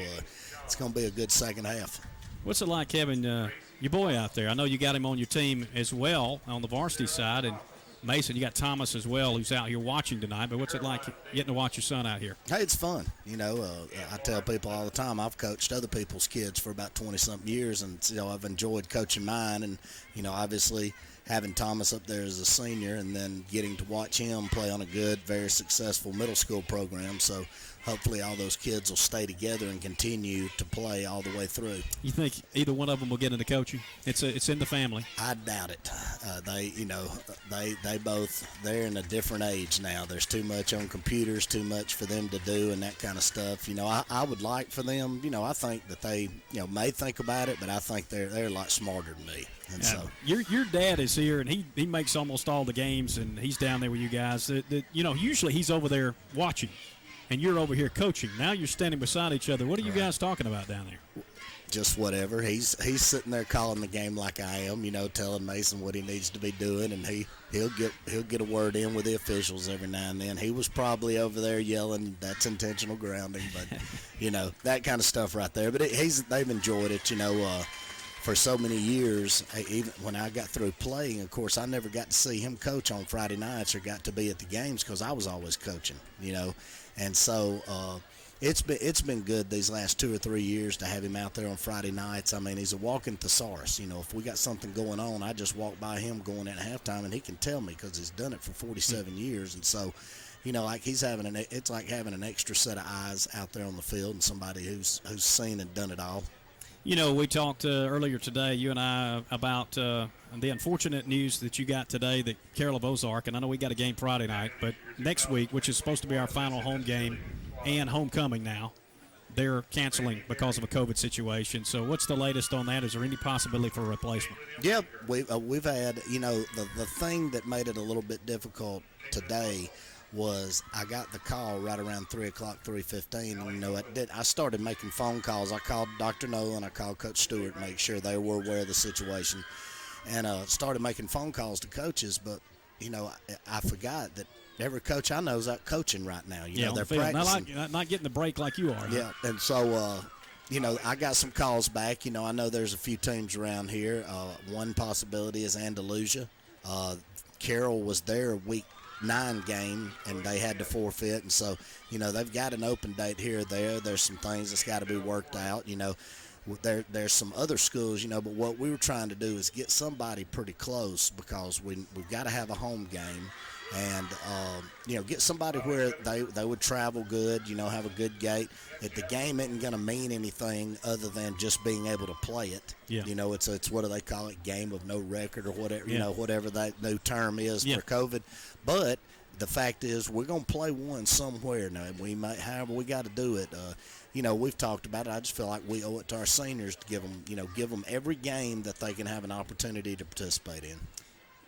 it's going to be a good second half. What's it like having your boy out there? I know you got him on your team as well on the varsity side, and Mason, you got Thomas as well who's out here watching tonight. But what's it like getting to watch your son out here? Hey, it's fun. You know, I tell people all the time I've coached other people's kids for about 20-something years, and, you know, I've enjoyed coaching mine. And, you know, obviously having Thomas up there as a senior and then getting to watch him play on a good, very successful middle school program. So hopefully all those kids will stay together and continue to play all the way through. You think either one of them will get into coaching? It's in the family. I doubt it. They're in a different age now. There's too much on computers, too much for them to do and that kind of stuff. I would like for them, I think that they, may think about it, but I think they're a lot smarter than me. And so your dad is here, and he makes almost all the games, and he's down there with you guys. Usually he's over there watching, and you're over here coaching. Now you're standing beside each other. What are you guys talking about down there? Just whatever. He's sitting there calling the game like I am, telling Mason what he needs to be doing, and he'll get a word in with the officials every now and then. He was probably over there yelling, "That's intentional grounding," but that kind of stuff right there. But they've enjoyed it, for so many years. Even when I got through playing, of course, I never got to see him coach on Friday nights or got to be at the games because I was always coaching, and so it's been good these last 2 or 3 years to have him out there on Friday nights. I mean, he's a walking thesaurus. If we got something going on, I just walk by him going at halftime, and he can tell me because he's done it for 47 years. And so, like it's like having an extra set of eyes out there on the field and somebody who's seen and done it all. We talked earlier today, you and I, about the unfortunate news that you got today that Carroll of Ozark, and I know we got a game Friday night, but next week, which is supposed to be our final home game and homecoming now, they're canceling because of a COVID situation. So what's the latest on that? Is there any possibility for a replacement? Yeah, we've had, the thing that made it a little bit difficult today was I got the call right around 3 o'clock, 3:15, and I started making phone calls. I called Dr. Nolan, I called Coach Stewart to make sure they were aware of the situation, and started making phone calls to coaches. But I forgot that every coach I know is out coaching right now. They're practicing, not getting the break like you are. Yeah, and so I got some calls back. I know there's a few teams around here. One possibility is Andalusia. Carroll was their week 9 game, and they had to forfeit, and so they've got an open date here or there. There's some things that's got to be worked out. There's some other schools, but what we were trying to do is get somebody pretty close because we've got to have a home game, and get somebody where they would travel good, have a good gate. If the game isn't going to mean anything other than just being able to play it, it's what do they call it, game of no record or whatever, whatever that new term is for COVID. But the fact is, we're going to play one somewhere now. We might, however we got to do it. We've talked about it. I just feel like we owe it to our seniors to give them every game that they can have an opportunity to participate in.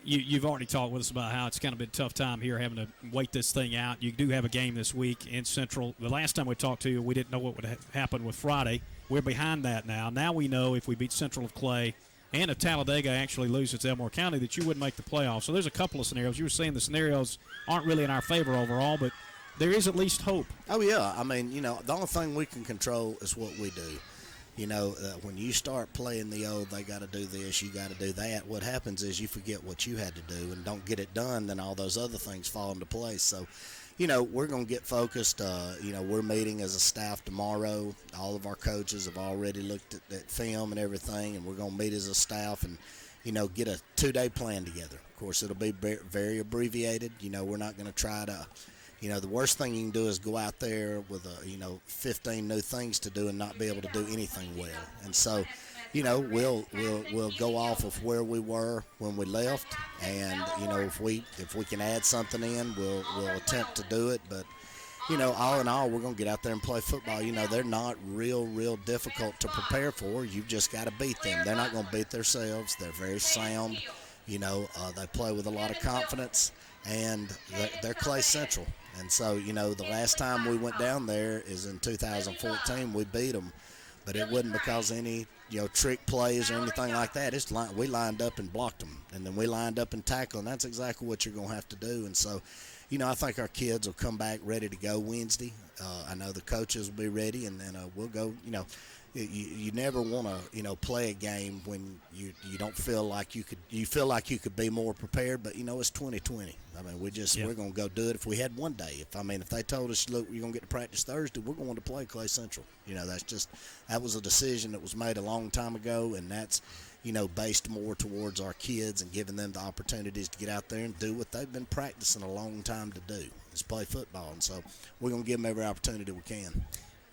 You've already talked with us about how it's kind of been a tough time here having to wait this thing out. You do have a game this week in Central. The last time we talked to you, we didn't know what would happen with Friday. We're behind that now. Now we know if we beat Central of Clay and if Talladega actually loses to Elmore County that you wouldn't make the playoffs. So there's a couple of scenarios. You were saying the scenarios aren't really in our favor overall, but there is at least hope. Oh, yeah. I mean, the only thing we can control is what we do. When you start playing they got to do this, you got to do that, what happens is you forget what you had to do and don't get it done, then all those other things fall into place. So, we're going to get focused. We're meeting as a staff tomorrow. All of our coaches have already looked at film and everything, and we're going to meet as a staff and, get a 2-day plan together. Of course, it'll be very abbreviated. We're not going to try to the worst thing you can do is go out there with 15 new things to do and not be able to do anything well. And so, we'll go off of where we were when we left, and if we can add something in, we'll attempt to do it. But all in all, we're gonna get out there and play football. They're not real difficult to prepare for. You've just got to beat them. They're not gonna beat themselves. They're very sound. They play with a lot of confidence, and they're Clay Central. And so, the last time we went down there is in 2014. We beat them, but it wasn't because any, trick plays or anything like that. We lined up and blocked them, and then we lined up and tackled, and that's exactly what you're going to have to do. And so, I think our kids will come back ready to go Wednesday. I know the coaches will be ready, and then we'll go, You never want to, play a game when you don't feel like you could be more prepared. But it's 2020. I mean, we're going to go do it. If we had one day, if they told us, look, you're going to get to practice Thursday, we're going to play Clay Central. That was a decision that was made a long time ago, and that's, based more towards our kids and giving them the opportunities to get out there and do what they've been practicing a long time to do, is play football. And so we're going to give them every opportunity we can.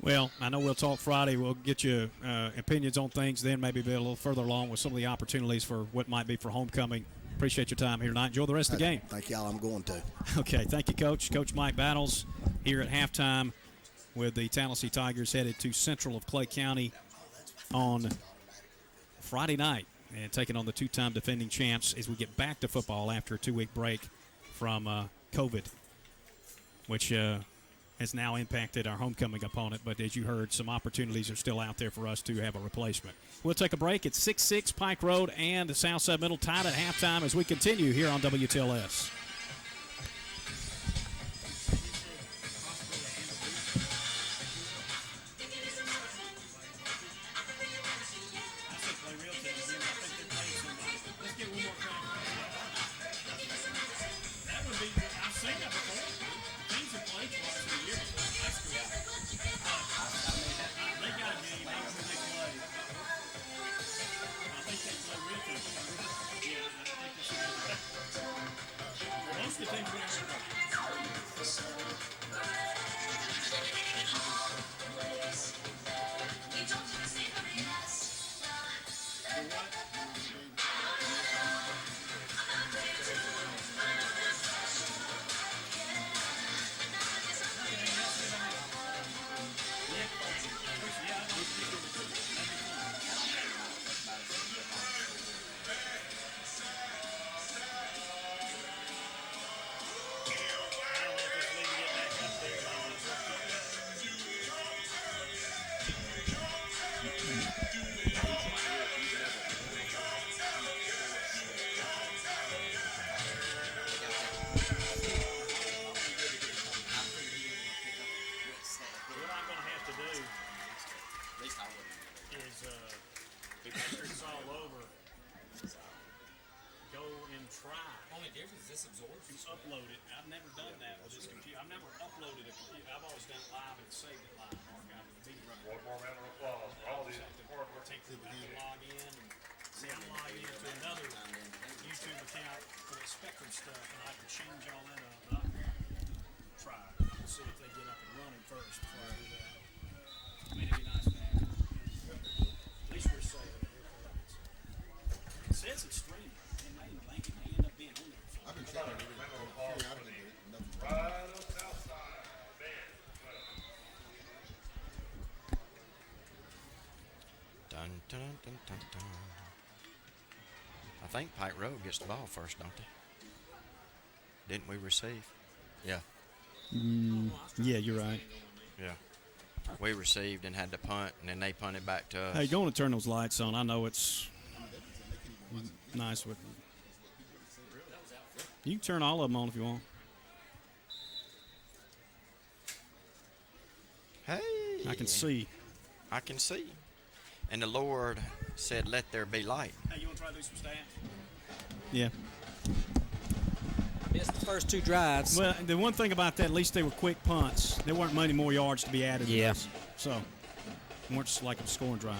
Well, I know we'll talk Friday. We'll get you opinions on things then, maybe be a little further along with some of the opportunities for what might be for homecoming. Appreciate your time here tonight. Enjoy the rest of the game. Thank y'all. I'm going to. Okay, thank you, Coach. Coach Mike Battles here at halftime with the Tallahassee Tigers headed to Central of Clay County on Friday night and taking on the two-time defending champs as we get back to football after a 2-week break from COVID, which has now impacted our homecoming opponent. But as you heard, some opportunities are still out there for us to have a replacement. We'll take a break. It's 6-6 Pike Road and the Southside Middle tied at halftime as we continue here on WTLS. Upload it. I've never done that with this computer. I've never uploaded a computer. I've always done it live and saved it live. One more round of applause for all these hard work. Take the log in and see, I'm logged into another YouTube account for the Spectrum stuff, and I can change all that up. But I'll try. I'll see if they get up and running first before I do that. I mean, it'd be nice to have. At least we're saving it. It says it's streaming. It may end up being on there. I've been trying to Right on Southside. Dun, dun, dun, dun, dun. I think Pike Road gets the ball first, don't they? Didn't we receive? Yeah. Yeah, you're right. Yeah. We received and had to punt, and then they punted back to us. Hey, go on and turn those lights on. I know it's nice with. You can turn all of them on if you want. Hey. I can see. I can see. And the Lord said, let there be light. Hey, you want to try to do some stats? Yeah. Missed the first two drives. Well, the one thing about that, at least they were quick punts. There weren't many more yards to be added. Yeah. To this. So, it weren't just like a scoring drive.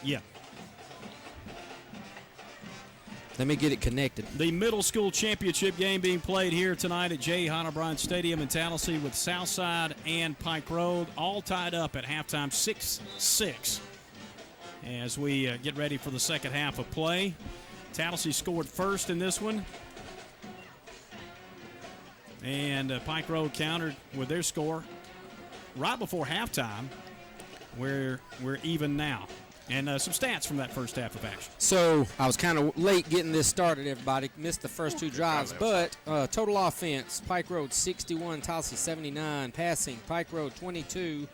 Yeah. Let me get it connected. The middle school championship game being played here tonight at J. Hunter Bryant Stadium in Tallahassee with Southside and Pike Road all tied up at halftime 6-6. As we get ready for the second half of play. Tallahassee scored first in this one. And Pike Road countered with their score right before halftime. We're even now. And some stats from that first half of action. So I was kind of late getting this started, everybody. Missed the first two drives. But total offense, Pike Road 61, Tallahassee 79. Passing, Pike Road 22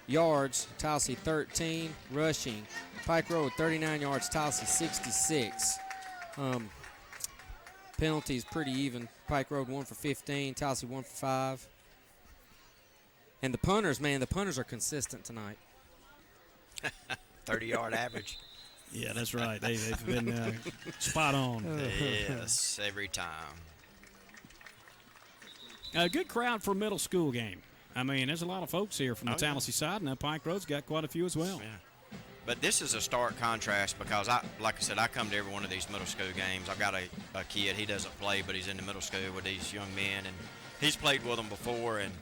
yards, Tallahassee 13. Rushing, Pike Road 39 yards, Tallahassee 66. Penalties pretty even. Pike Road 1 for 15, Tallahassee 1 for 5. And the punters, man, the punters are consistent tonight. 30-yard average. Yeah, that's right. They've been spot on. Yes, every time. A good crowd for a middle school game. I mean, there's a lot of folks here from the Tallahassee side, and Pike Road's got quite a few as well. Yeah. But this is a stark contrast because, like I said, I come to every one of these middle school games. I've got a kid. He doesn't play, but he's in the middle school with these young men, and he's played with them before. And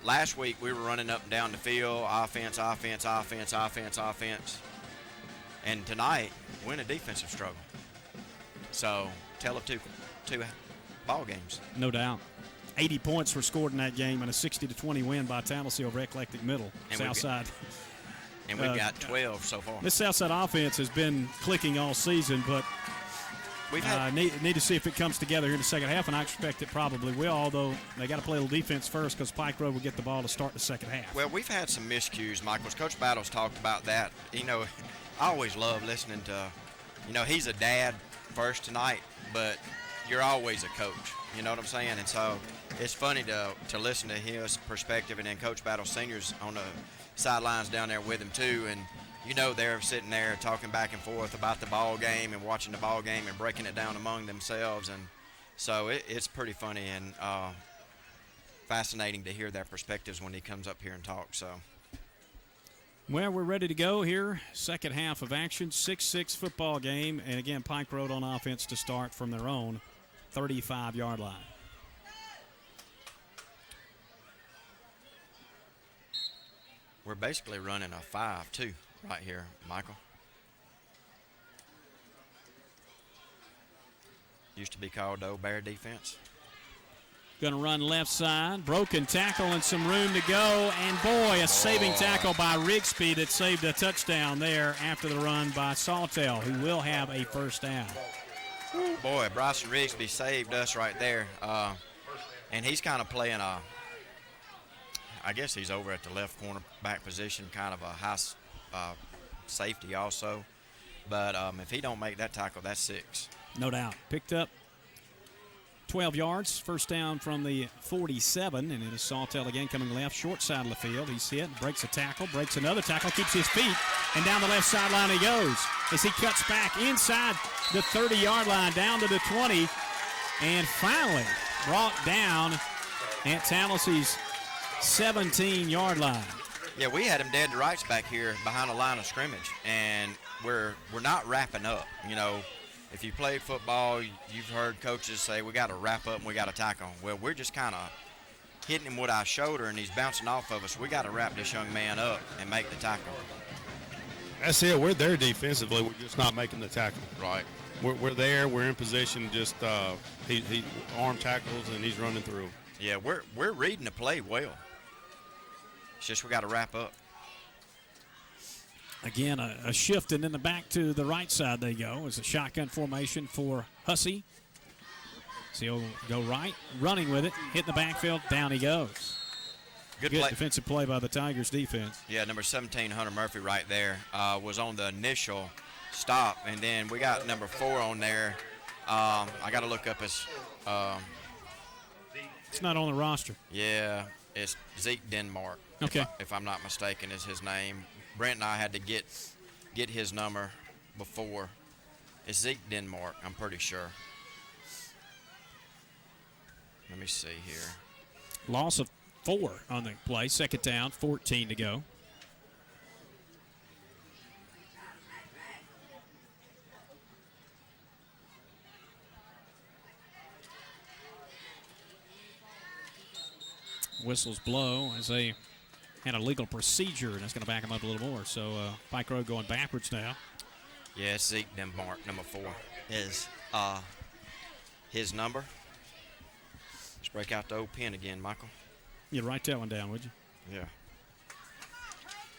last week we were running up and down the field, offense. And tonight we're in a defensive struggle. So tell of two ball games. No doubt. 80 points were scored in that game and a 60-20 win by Tallahassee over Eclectic Middle, And Southside. And we've got 12 so far. This Southside offense has been clicking all season, but We've had need to see if it comes together here in the second half, and I expect it probably will, although they got to play a little defense first because Pike Road will get the ball to start the second half. Well, we've had some miscues, Michael. Coach Battles talked about that. You know, I always love listening to, you know, he's a dad first tonight, but you're always a coach. You know what I'm saying? And so it's funny to listen to his perspective, and then Coach Battles Senior's on the sidelines down there with him too, and you know they're sitting there talking back and forth about the ball game and watching the ball game and breaking it down among themselves, and so it's pretty funny and fascinating to hear their perspectives when he comes up here and talks. So, well, we're ready to go here. Second half of action, 6-6 football game, and again Pike Road on offense to start from their own 35-yard line. We're basically running a 5-2 right here, Michael. Used to be called the old Bear defense. Going to run left side. Broken tackle and some room to go. And, boy, a saving tackle by Rigsby that saved a touchdown there after the run by Sawtell, who will have a first down. Boy, Bryson Rigsby saved us right there. And he's kind of playing I guess he's over at the left cornerback position, kind of a high safety also. But if he don't make that tackle, that's 6. No doubt. Picked up 12 yards, first down from the 47, and it is Sawtell again coming left, short side of the field. He's hit, breaks a tackle, breaks another tackle, keeps his feet, and down the left sideline he goes as he cuts back inside the 30-yard line down to the 20, and finally brought down at Tallahassee's 17-yard line. Yeah, we had him dead to rights back here behind the line of scrimmage, and we're not wrapping up. You know, if you played football, you've heard coaches say we got to wrap up and we got to tackle. Well, we're just kind of hitting him with our shoulder, and he's bouncing off of us. We got to wrap this young man up and make the tackle. That's it. We're there defensively. We're just not making the tackle. Right. We're there. We're in position. Just he arm tackles and he's running through. Yeah, we're reading the play well. It's just we got to wrap up. Again, a shift, and then back to the right side they go. It's a shotgun formation for Hussey. So he'll go right, running with it, hit the backfield, down he goes. Good play. Defensive play by the Tigers defense. Yeah, number 17, Hunter Murphy right there, was on the initial stop, and then we got number 4 on there. I got to look up his. It's not on the roster. Yeah, it's Zeke Denmark. Okay. If I'm not mistaken, is his name. Brent and I had to get his number before. It's Zeke Denmark, I'm pretty sure. Let me see here. Loss of 4 on the play. Second down, 14 to go. Whistles blow as they had a legal procedure, and that's going to back them up a little more. So Pike Road going backwards now. Yeah, it's Zeke Denmark, number 4, is his number. Let's break out the old pen again, Michael. You'd write that one down, would you? Yeah.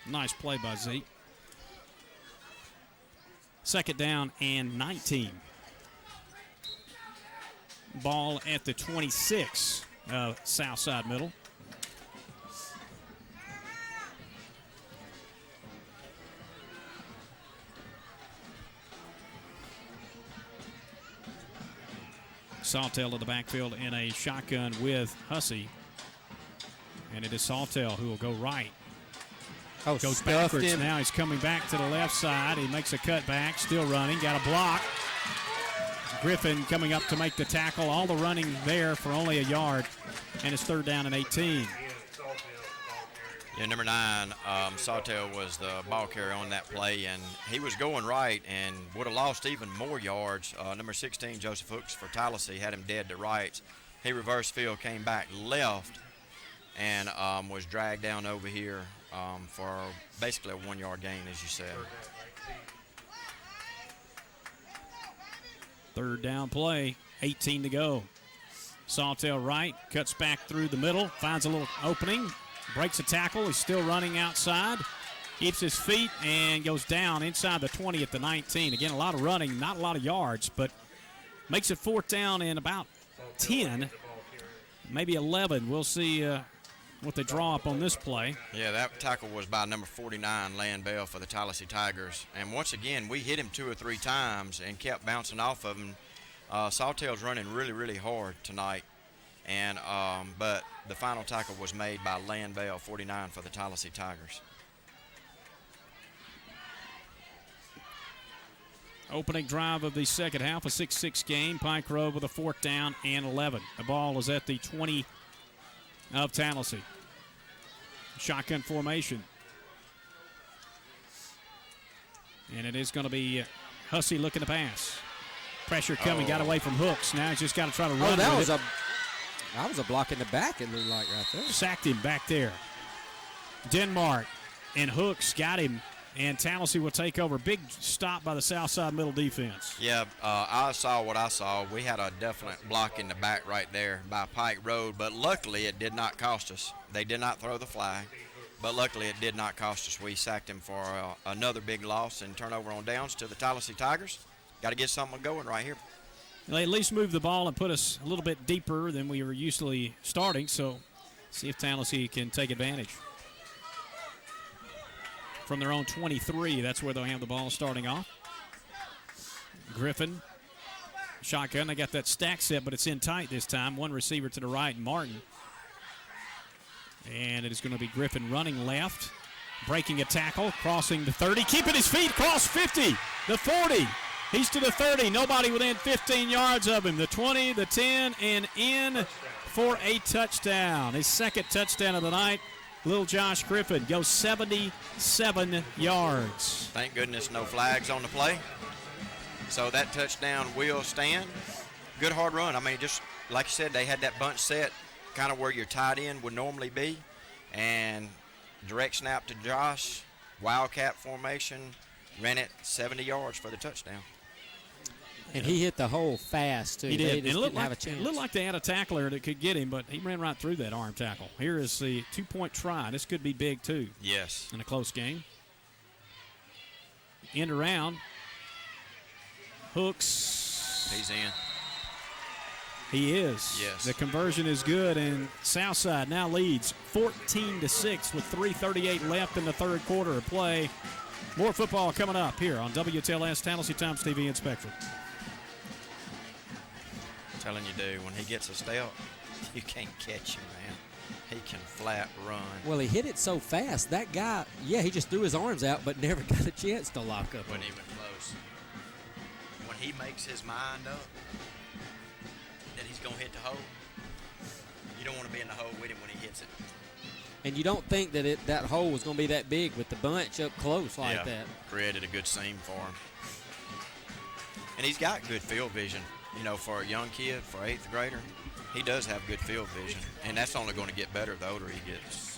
Nice play by Zeke. Second down and 19. Ball at the 26, Southside Middle. Sawtell to the backfield in a shotgun with Hussey. And it is Sawtell who will go right. Oh, Goes stuffed backwards him. now. He's coming back to the left side. He makes a cut back, still running. Got a block. Griffin coming up to make the tackle. All the running there for only a yard. And it's third down and 18. Yeah, number 9, Sawtell was the ball carrier on that play, and he was going right and would have lost even more yards. Number 16, Joseph Hooks for Tallahassee, had him dead to rights. He reversed field, came back left, and was dragged down over here for basically a 1-yard gain, as you said. Third down play, 18 to go. Sawtell right, cuts back through the middle, finds a little opening, breaks a tackle. He's still running outside, keeps his feet, and goes down inside the 20 at the 19. Again, a lot of running, not a lot of yards, but makes it 4th down and about 10, maybe 11. We'll see what they draw up on this play. Yeah, that tackle was by number 49, Land Bell, for the Tallahassee Tigers. And once again, we hit him 2 or 3 times and kept bouncing off of him. Sawtell's running really, really hard tonight. And but the final tackle was made by Land Bell, 49, for the Tallahassee Tigers. Opening drive of the second half, a 6-6 game. Pike Road with a 4th down and 11. The ball is at the 20 of Tallahassee. Shotgun formation. And it is going to be Hussey looking to pass. Pressure coming, got away from Hooks. Now he's just got to try to run. That was a block in the back, it looked like, right there. Sacked him back there. Denmark and Hooks got him, and Tallahassee will take over. Big stop by the Southside middle defense. Yeah, I saw what I saw. We had a definite block in the back right there by Pike Road, but luckily it did not cost us. They did not throw the flag, but luckily it did not cost us. We sacked him for another big loss and turnover on downs to the Tallahassee Tigers. Got to get something going right here. They at least moved the ball and put us a little bit deeper than we were usually starting, so see if Tallahassee can take advantage. From their own 23, that's where they'll have the ball starting off. Griffin, shotgun. They got that stack set, but it's in tight this time. One receiver to the right, Martin. And it is going to be Griffin running left, breaking a tackle, crossing the 30, keeping his feet, cross 50, the 40. He's to the 30, nobody within 15 yards of him. The 20, the 10, and in for a touchdown. His second touchdown of the night. Little Josh Griffin goes 77 yards. Thank goodness no flags on the play. So that touchdown will stand. Good hard run. I mean, just like you said, they had that bunch set kind of where your tight end would normally be. And direct snap to Josh, wildcat formation, ran it 70 yards for the touchdown. And he hit the hole fast, too. He did. They And just it didn't have a chance. looked like they had a tackler that could get him, but he ran right through that arm tackle. Here is the 2-point try. This could be big, too. Yes. In a close game. End around. Hooks. He's in. He is. Yes. The conversion is good, and Southside now leads 14-6 with 3:38 left in the third quarter of play. More football coming up here on WTLS, Tallahassee Times TV and Spectrum. Telling you, dude, when he gets a step, you can't catch him, man. He can flat run. Well, he hit it so fast. That guy, he just threw his arms out, but never got a chance to lock up. Wasn't even close. When he makes his mind up that he's going to hit the hole, you don't want to be in the hole with him when he hits it. And you don't think that that hole was going to be that big with the bunch up close like that. Created a good seam for him. And he's got good field vision. You know, for a young kid, for an 8th grader, he does have good field vision. And that's only going to get better the older he gets.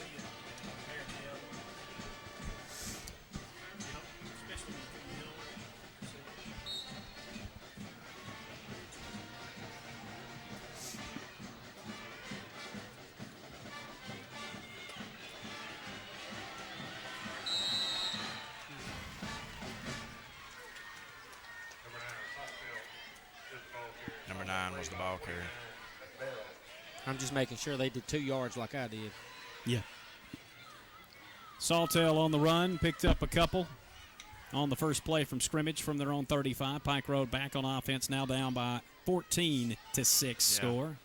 Number 9 was the ball carrier. I'm just making sure they did 2 yards like I did. Yeah. Sawtell on the run, picked up a couple on the first play from scrimmage from their own 35. Pike Road back on offense, now down by 14-6 score.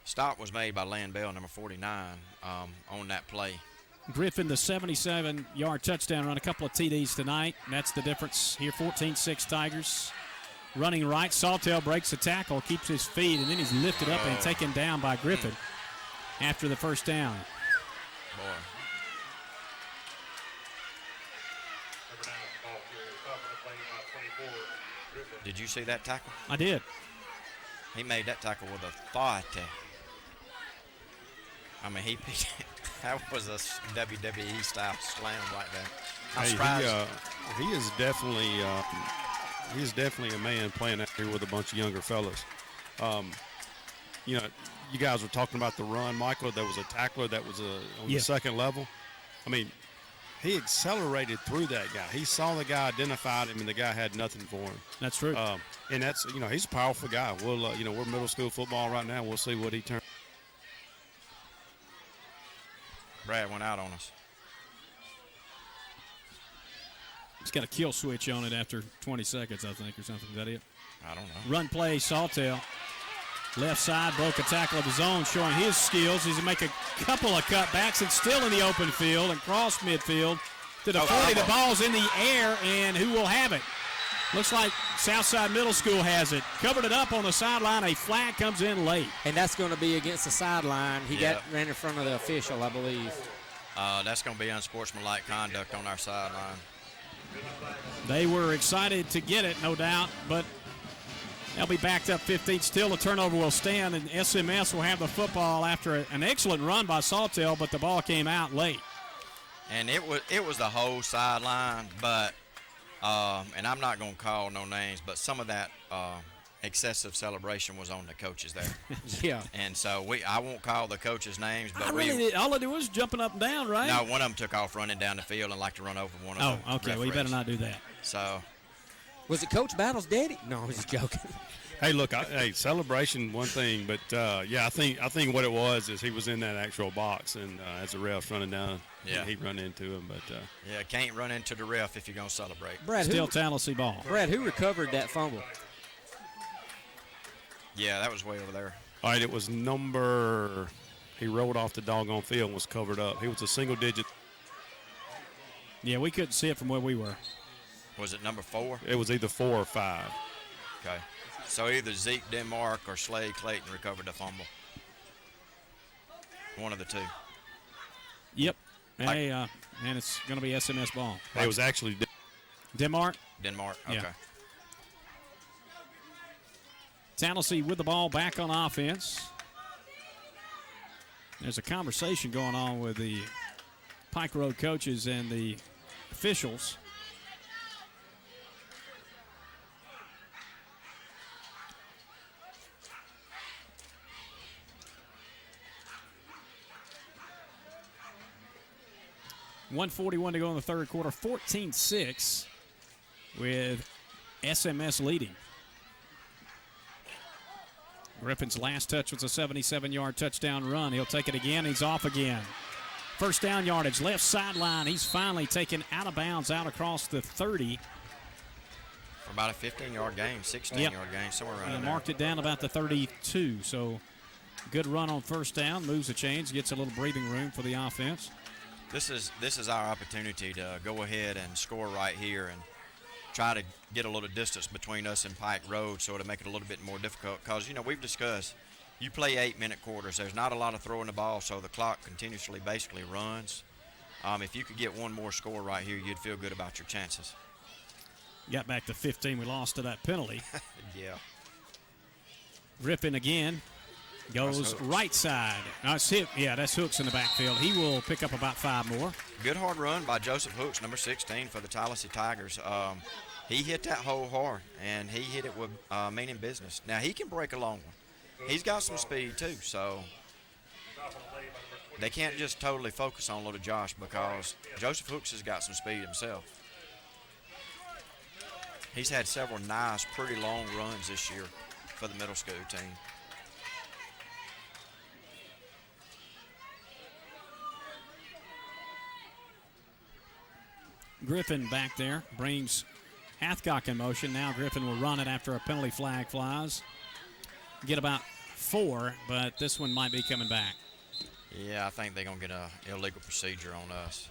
Stop was made by Land Bell, number 49, on that play. Griffin, the 77-yard touchdown run, a couple of TDs tonight. And that's the difference here, 14-6 Tigers. Running right, Sawtell breaks a tackle, keeps his feet, and then he's lifted up and taken down by Griffin after the first down. Boy. Ball carrier. Top of the lane by 24. Griffin. Did you see that tackle? I did. He made that tackle with authority. I mean, that was a WWE style slam right there. I'm surprised. He is definitely a man playing out here with a bunch of younger fellas. You know, you guys were talking about the run, Michael. There was a tackler that was on the second level. I mean, he accelerated through that guy. He saw the guy, identified him, and the guy had nothing for him. That's true. And that's, you know, he's a powerful guy. We'll, we're middle school football right now. We'll see what he turns. Brad went out on us. He's got a kill switch on it after 20 seconds, I think, or something. Is that it? I don't know. Run play, Sawtell. Left side, broke a tackle of his own, showing his skills. He's make a couple of cutbacks and still in the open field and cross midfield to the 40. The ball's in the air, and who will have it? Looks like Southside Middle School has it. Covered it up on the sideline. A flag comes in late. And that's going to be against the sideline. He ran in front of the official, I believe. That's going to be unsportsmanlike conduct on our sideline. They were excited to get it, no doubt, but they'll be backed up 15. Still, the turnover will stand, and SMS will have the football after an excellent run by Sawtell, but the ball came out late. And it was the whole sideline, but and I'm not going to call no names, but some of that excessive celebration was on the coaches there. Yeah. And so I won't call the coaches' names, but all I did was jumping up and down, right? No, one of them took off running down the field and liked to run over one of them. Oh, okay. Well, you better not do that. So. Was it Coach Battle's daddy? No, I was just joking. Hey, look, celebration one thing, but I think what it was is he was in that actual box, and as the ref's running down, he run into him. But can't run into the ref if you're gonna celebrate. Brad, still Tallahassee ball. Brad, who recovered that fumble? Yeah, that was way over there. All right, it was number. He rolled off the doggone field and was covered up. He was a single digit. Yeah, we couldn't see it from where we were. Was it number 4? It was either 4 or 5. Okay. So either Zeke Denmark or Slade Clayton recovered the fumble. One of the two. Yep. Hey, and it's going to be SMS ball. It was actually Denmark? Denmark, okay. Yeah. Tallahassee with the ball back on offense. There's a conversation going on with the Pike Road coaches and the officials. .141 to go in the third quarter, 14-6 with SMS leading. Griffin's last touch was a 77-yard touchdown run. He'll take it again. He's off again. First down yardage, left sideline. He's finally taken out of bounds out across the 30. For about a 15-yard gain, 16-yard gain, somewhere around there. Marked it down about the 32. So good run on first down. Moves the chains, gets a little breathing room for the offense. This is our opportunity to go ahead and score right here and try to get a little distance between us and Pike Road, so to make it a little bit more difficult. Because, we've discussed, you play 8-minute quarters. There's not a lot of throwing the ball, so the clock continuously basically runs. If you could get one more score right here, you'd feel good about your chances. Got back to 15. We lost to that penalty. Yeah. Griffin again. Goes right side. That's Hooks in the backfield. He will pick up about 5 more. Good hard run by Joseph Hooks, number 16 for the Tallahassee Tigers. He hit that hole hard, and he hit it with meaning business. Now, he can break a long one. He's got some speed, too, so they can't just totally focus on little Josh because Joseph Hooks has got some speed himself. He's had several nice, pretty long runs this year for the middle school team. Griffin back there brings Hathcock in motion. Now Griffin will run it after a penalty flag flies. Get about 4, but this one might be coming back. Yeah, I think they're going to get an illegal procedure on us.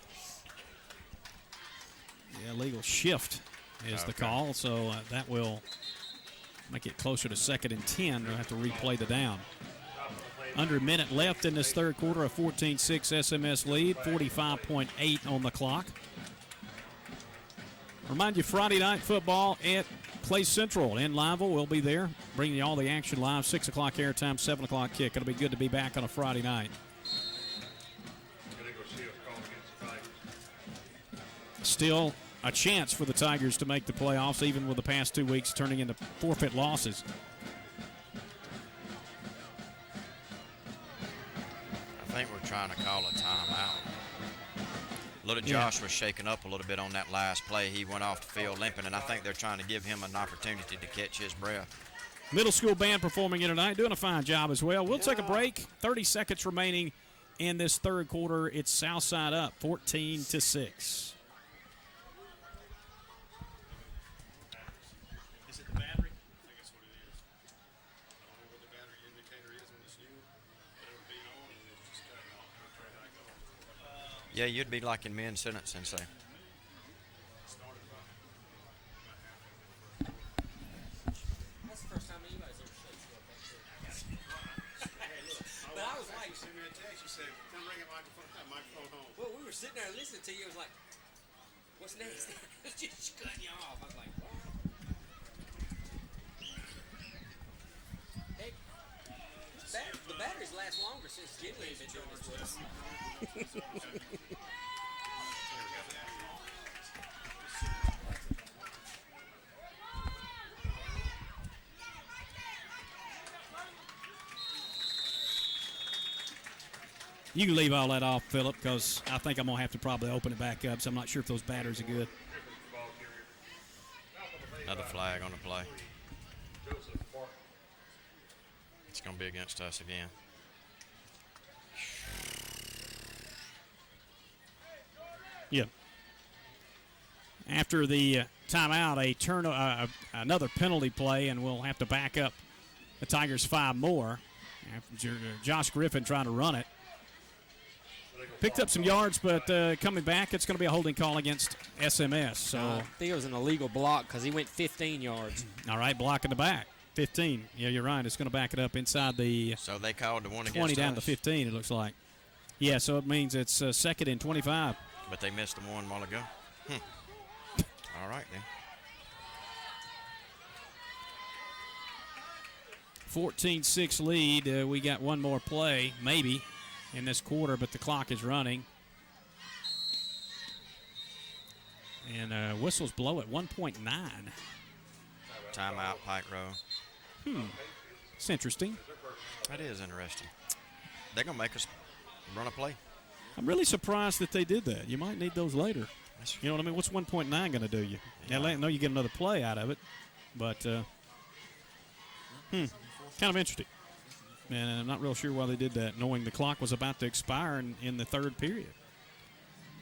The illegal shift is the call, so that will make it closer to 2nd and 10. They'll have to replay the down. Under a minute left in this third quarter, a 14-6 SMS lead, 45.8 on the clock. Remind you, Friday night football at Clay Central in Lineville. We'll be there, bringing you all the action live. 6 o'clock airtime, 7 o'clock kick. It'll be good to be back on a Friday night. Gonna go see us call against the Tigers. Still a chance for the Tigers to make the playoffs, even with the past 2 weeks turning into forfeit losses. I think we're trying to call a timeout. Little Josh was shaken up a little bit on that last play. He went off the field limping, and I think they're trying to give him an opportunity to catch his breath. Middle school band performing here tonight, doing a fine job as well. We'll take a break. 30 seconds remaining in this third quarter. It's Southside up 14-6. Is it the battery? I think that's what it is. I don't know what the battery indicator is on this new one, but it'll be on and it's just cutting off. I'm afraid I go. Yeah, you'd be like in men's sentence and say, That's the first time anybody's ever shut you up back there. But I was like, You sent me a text. You said, "Come bring that microphone home." well, we were sitting there listening to you. It was like, what's next? It's just cutting you off. I was like, what? Heck, the batteries last longer since Jimmy has been doing this with us. You can leave all that off, Phillip, because I think I'm going to have to probably open it back up, so I'm not sure if those batteries are good. another flag on the play. Joseph Park. It's going to be against us again. Yeah. After the timeout, another penalty play, and we'll have to back up the Tigers 5 more. After Josh Griffin trying to run it. Picked up some yards, but coming back, it's going to be a holding call against SMS. So I think it was an illegal block because he went 15 yards. all right, blocking the back. 15. Yeah, you're right. It's going to back it up inside the So they called the one 20 against down us, to 15, it looks like. Yeah, so it means it's second and 25. but they missed the one while ago. All right, then. 14-6 lead. We got one more play, maybe, in this quarter, but the clock is running. And whistles blow at 1.9. Timeout, Pike Row. It's interesting. That is interesting. They're going to make us run a play. I'm really surprised that they did that. You might need those later. You know what I mean? What's 1.9 going to do you? Now, I know you get another play out of it, but kind of interesting. And I'm not real sure why they did that, knowing the clock was about to expire in the third period.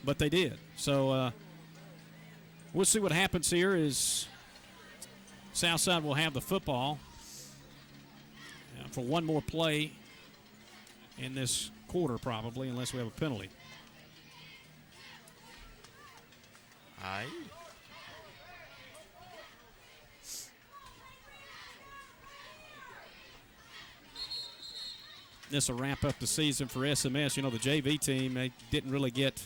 But they did. So we'll see what happens here is Southside will have the football for one more play in this quarter probably, unless we have a penalty. Aye. This will wrap up the season for SMS. You know, the JV team, they didn't really get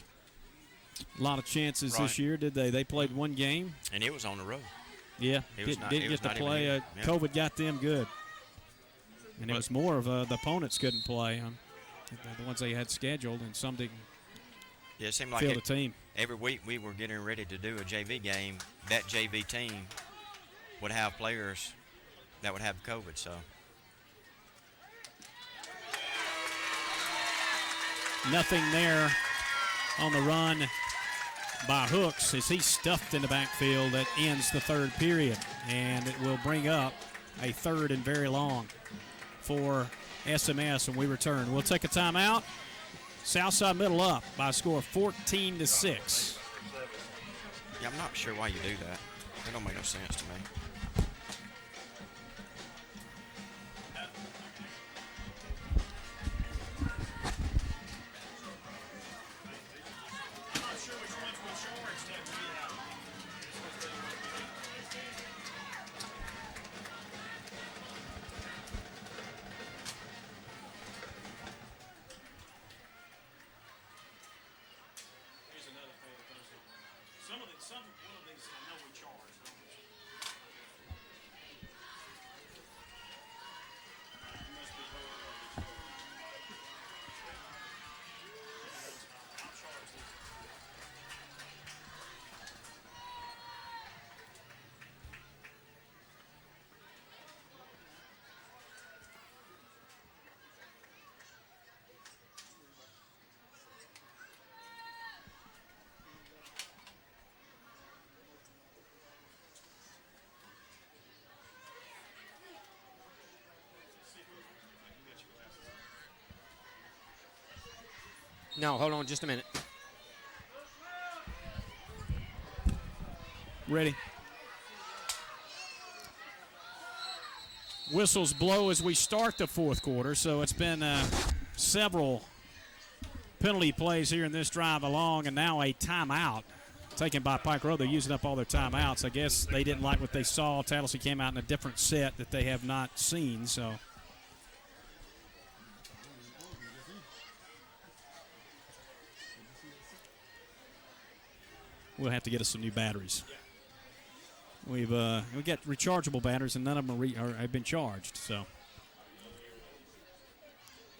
a lot of chances this Right. year, did they? They played one game. And it was on the road. Yeah, It was didn't it get was to not even play. here. Yeah. COVID got them good. And it But- was more of the opponents couldn't play. The ones they had scheduled, and some didn't Yeah, it seemed like field the team. every week we were getting ready to do a JV game. That JV team would have players that would have COVID, so. Nothing there on the run by Hooks as he's stuffed in the backfield. That ends the third period, and it will bring up a third and very long for SMS when we return. We'll take a timeout. Southside Middle up by a score of 14-6. Yeah, I'm not sure why you do that. It don't make no sense to me. Here's another thing. One of these I know No, hold on just a minute. Ready. Whistles blow as we start the fourth quarter, so it's been several penalty plays here in this drive along, and now a timeout taken by Pike Road. They're using up all their timeouts. I guess they didn't like what they saw. Tallahassee came out in a different set that they have not seen, so. We'll have to get us some new batteries. We got rechargeable batteries, and none of them have been charged. So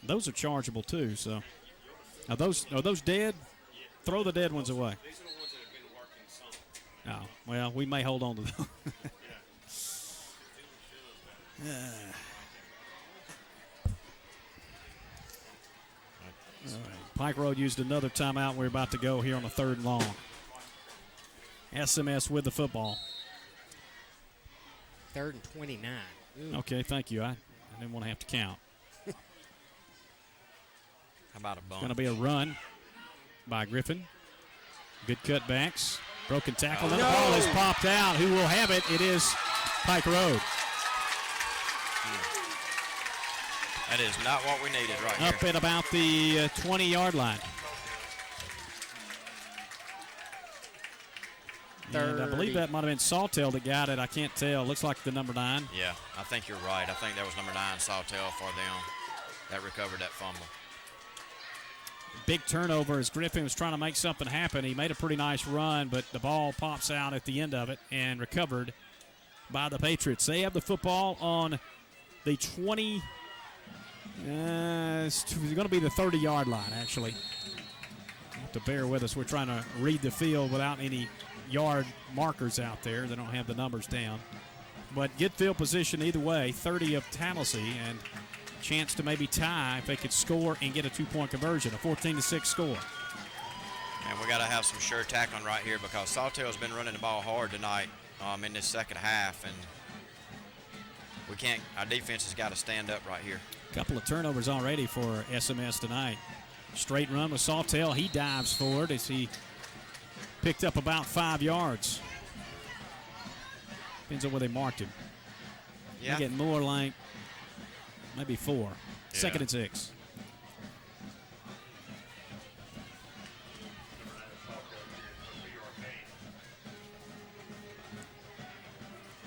those are chargeable too. So are those dead? Throw the dead ones away. These are the ones that have been working some. Oh well, we may hold on to them. All right. Pike Road used another timeout. We're about to go here on the 3rd and long. SMS with the football. 3rd and 29. Ooh. Okay, thank you. I didn't want to have to count. How about a bump? Going to be a run by Griffin. Good cutbacks. Broken tackle. And the ball has popped out. Who will have it? It is Pike Road. That is not what we needed right here. Up at about the 20-yard line. And I believe that might have been Sawtell that got it. I can't tell. Looks like the number 9. Yeah, I think you're right. I think that was number 9, Sawtell, for them that recovered that fumble. Big turnover as Griffin was trying to make something happen. He made a pretty nice run, but the ball pops out at the end of it and recovered by the Patriots. They have the football on the 20. It's going to be the 30-yard line, actually. You have to bear with us. We're trying to read the field without any yard markers out there. They don't have the numbers down. But good field position either way. 30 of Tallahassee, and chance to maybe tie if they could score and get a 2-point conversion, a 14-6 score. And we got to have some sure tackling right here because Sawtell's been running the ball hard tonight in this second half, and we can't. Our defense has got to stand up right here. A couple of turnovers already for SMS tonight. Straight run with Sawtell. He dives forward as he picked up about 5 yards. Depends on where they marked him. Yeah. They get more like maybe 4. Yeah. 2nd and 6.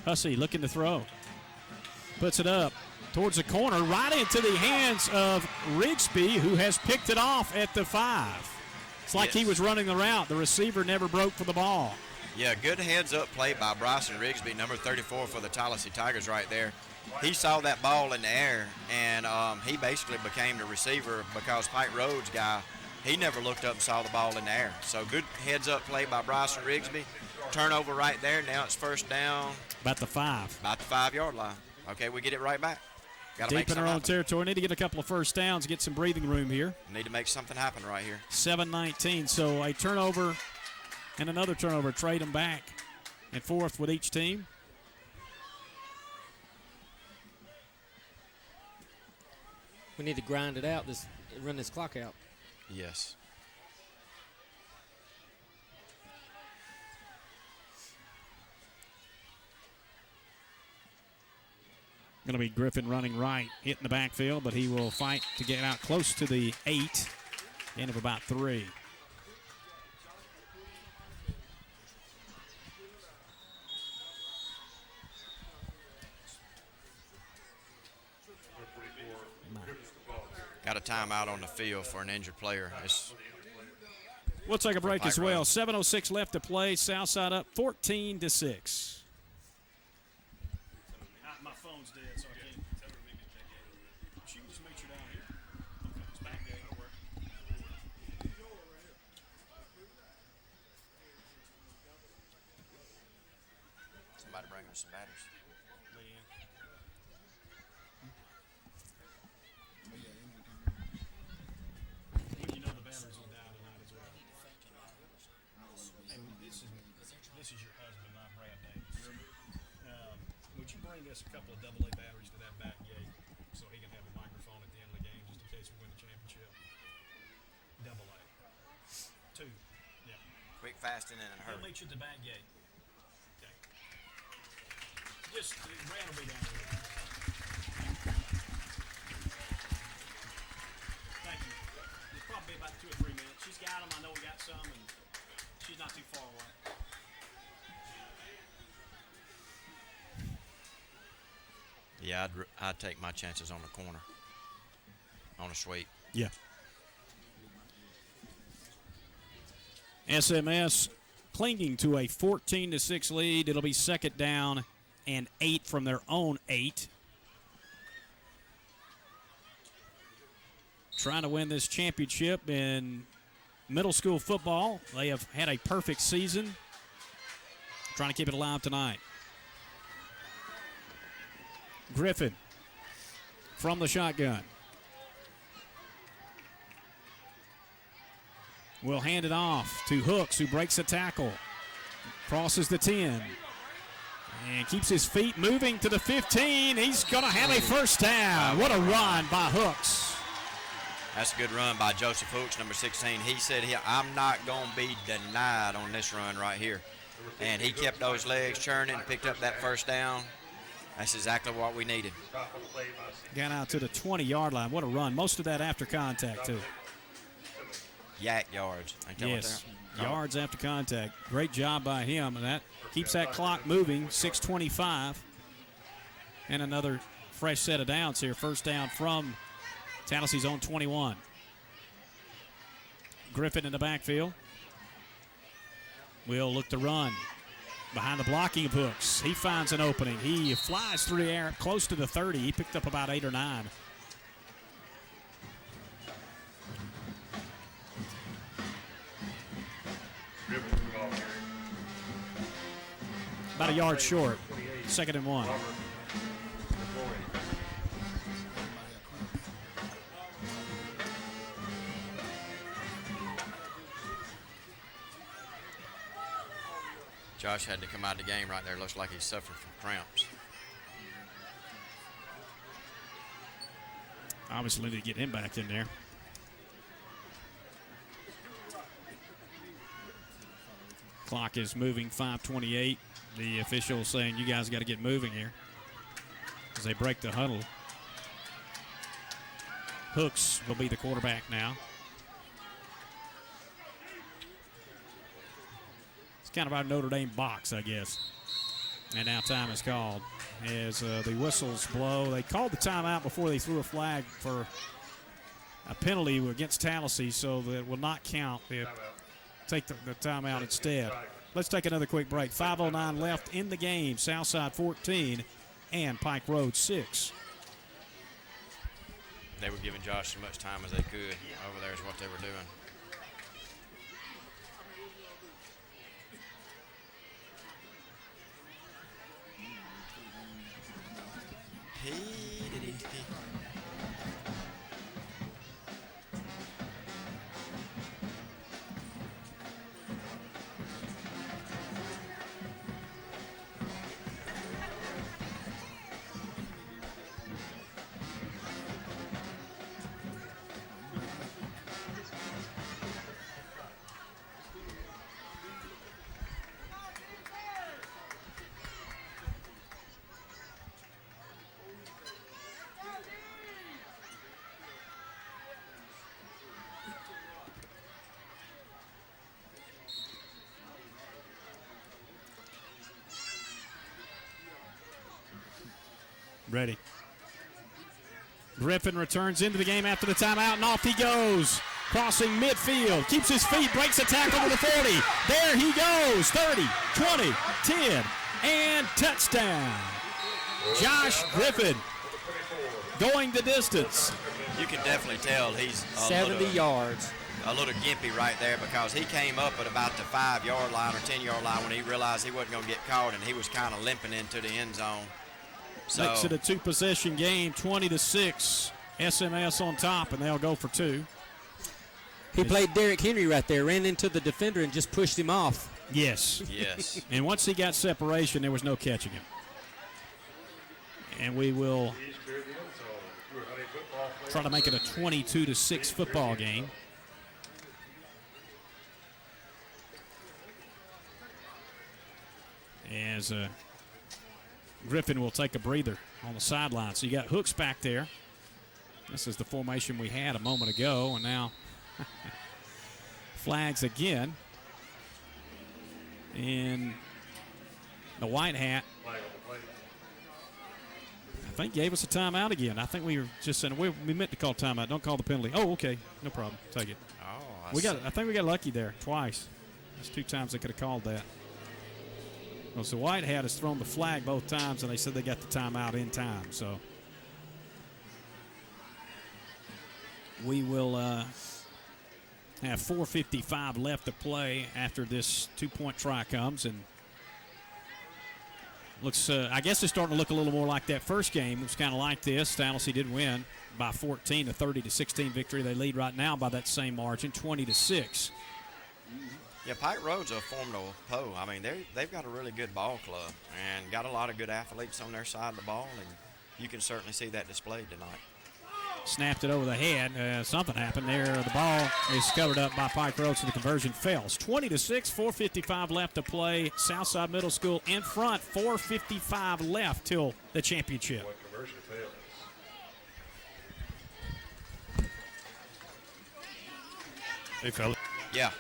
Hussey looking to throw. Puts it up towards the corner, right into the hands of Rigsby, who has picked it off at the 5. It's like he was running the route. The receiver never broke for the ball. Yeah, good heads-up play by Bryson Rigsby, number 34 for the Tallahassee Tigers right there. He saw that ball in the air, and he basically became the receiver because Pike Road's guy, he never looked up and saw the ball in the air. So good heads-up play by Bryson Rigsby. Turnover right there. Now it's 1st down. About the 5. About the 5-yard line. Okay, we get it right back. Gotta make Deep in our own happen. territory. Need to get a couple of first downs, get some breathing room here. Need to make something happen right here. 7-19, so a turnover and another turnover. Trade them back and forth with each team. We need to grind it out, run this clock out. Yes. Going to be Griffin running right, hitting the backfield, but he will fight to get out close to the 8, end of about 3. Got a timeout on the field for an injured player. We'll take a break as Pike well. Road. 7:06 left to play. Southside up 14-6. My phone's dead, so I can't. She can just meet you down here. Okay, it's back there. Don't worry. Somebody bring us some batteries. You know the batteries are down tonight as well. Hey, this is your husband, not Brad Davis. Would you bring us a couple of AA batteries to that back gate so he can have a microphone at the end of the game just in case we win the championship? AA. 2. Yeah. Quick, fast, and in a He'll hurry. meet you at the back gate. Okay. Just, Brand will be down there. Thank you. It's probably about 2 or 3 minutes. She's got them. I know we got some, and she's not too far away. Yeah, I'd take my chances on the corner, on a sweep. Yeah. SMS clinging to a 14-6 lead. It'll be second down and 8 from their own 8. Trying to win this championship in middle school football. They have had a perfect season. Trying to keep it alive tonight. Griffin from the shotgun. Will hand it off to Hooks, who breaks a tackle. Crosses the 10. And keeps his feet moving to the 15. He's going to have a first down. What a run by Hooks. That's a good run by Joseph Hooks, number 16. He said, I'm not going to be denied on this run right here. And he kept those legs churning, picked up that first down. That's exactly what we needed. Got out to the 20-yard line. What a run. Most of that after contact, too. Yak yards. Ain't that Yes, what they're- yards after contact. Great job by him. And that keeps that clock moving, 6:25. And another fresh set of downs here. First down from Tennessee own 21. Griffin in the backfield. Will look to run. Behind the blocking of Hooks. He finds an opening. He flies through the air close to the 30. He picked up about 8 or 9. About a yard short. 2nd and 1. Josh had to come out of the game right there. Looks like he's suffering from cramps. Obviously, to get him back in there. Clock is moving, 5:28. The official saying you guys got to get moving here as they break the huddle. Hooks will be the quarterback now. It's kind of our Notre Dame box, I guess. And now time is called as the whistles blow. They called the timeout before they threw a flag for a penalty against Tallahassee, so that will not count. They take the timeout instead. Let's take another quick break. 5:09 left in the game. Southside 14 and Pike Road 6. They were giving Josh as much time as they could. Over there is what they were doing. Ready. Griffin returns into the game after the timeout, and off he goes. Crossing midfield, keeps his feet, breaks a tackle to the 40. There he goes, 30, 20, 10, and touchdown. Josh Griffin going the distance. You can definitely tell he's 70 yards. A little gimpy right there because he came up at about the 5-yard line or 10-yard line when he realized he wasn't going to get caught, and he was kind of limping into the end zone. So, Makes it a 2-possession game, 20-6. SMS on top, and they'll go for 2. He played Derrick Henry right there, ran into the defender and just pushed him off. Yes. yes. And once he got separation, there was no catching him. And we will try to make it a 22-6 football game. as Griffin will take a breather on the sideline. So you got Hooks back there. This is the formation we had a moment ago, and now flags again. And the white hat, I think, gave us a timeout again. I think we were just saying we meant to call timeout. Don't call the penalty. Oh, okay, no problem. Take it. Oh, I think we got lucky there twice. That's 2 times they could have called that. Well, so white hat has thrown the flag both times, and they said they got the timeout in time. So we will have 4:55 left to play after this 2-point try comes, and looks. I guess it's starting to look a little more like that first game. It was kind of like this. Tallahassee did win by 14, a 30-16 victory. They lead right now by that same margin, 20-6. Yeah, Pike Road's a formidable foe. I mean, they've got a really good ball club and got a lot of good athletes on their side of the ball, and you can certainly see that displayed tonight. Snapped it over the head. Something happened there. The ball is covered up by Pike Road, so the conversion fails. 20-6, 4:55 left to play. Southside Middle School in front, 4:55 left till the championship. What conversion fails? Hey, fella. Yeah.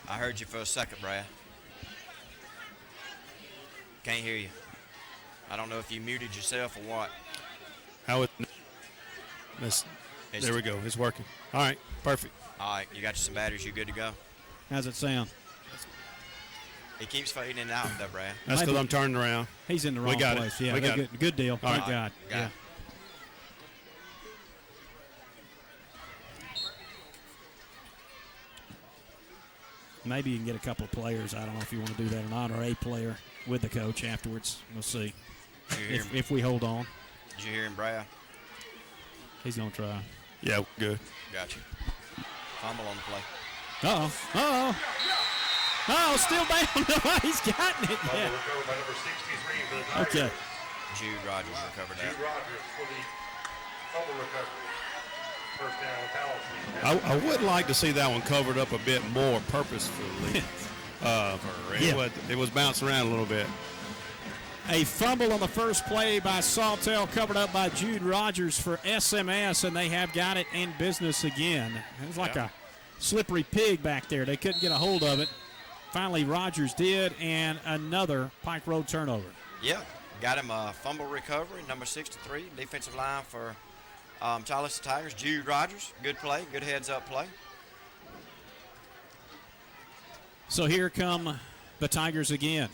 I heard you for a second, Brad. Can't hear you. I don't know if you muted yourself or what. How it? There we go. It's working. All right. Perfect. All right, you got you some batteries. You good to go? How's it sound? It keeps fading in and out, though, Brad. That's because I'm turning around. He's in the wrong got it. place. Yeah, We got good, it. good deal. All Thank right. God. Got Yeah. it. Maybe you can get a couple of players. I don't know if you want to do that or not, or a player with the coach afterwards. We'll see Did you hear him? if we hold on. Did you hear him, Brad? He's going to try. Yeah, good. Got you. Fumble on the play. Uh-oh. Uh-oh. Oh, still down. Nobody's gotten it Fumble yet. recovered by number 63 for the Tigers. Okay. Jude Rogers recovered that. Jude Rogers for the fumble recovery. First down, Tallahassee. I would like to see that one covered up a bit more purposefully. It was bouncing around a little bit. A fumble on the first play by Sawtell, covered up by Jude Rogers for SMS, and they have got it in business again. It was like a slippery pig back there. They couldn't get a hold of it. Finally, Rogers did, and another Pike Road turnover. Yeah, got him a fumble recovery, number 63, defensive line for Tallahassee Tigers. Jude Rogers, good play, good heads-up play. So here come the Tigers again,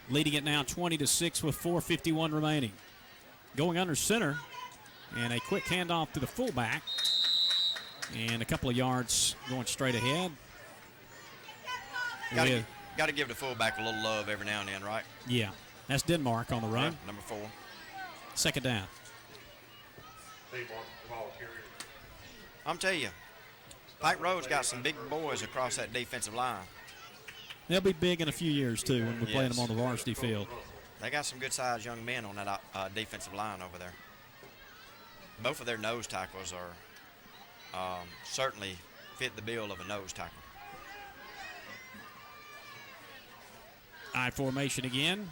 leading it now 20-6 with 4:51 remaining. Going under center, and a quick handoff to the fullback, and a couple of yards going straight ahead. Got to give the fullback a little love every now and then, right? Yeah, that's Denmark on the run. Yeah, number 4. Second down. They want the ball carrier. I'm telling you, Pike Road's got some big boys across that defensive line. They'll be big in a few years, too, when we're playing Yes. them on the varsity field. They got some good-sized young men on that defensive line over there. Both of their nose tackles are certainly fit the bill of a nose tackle. I formation again.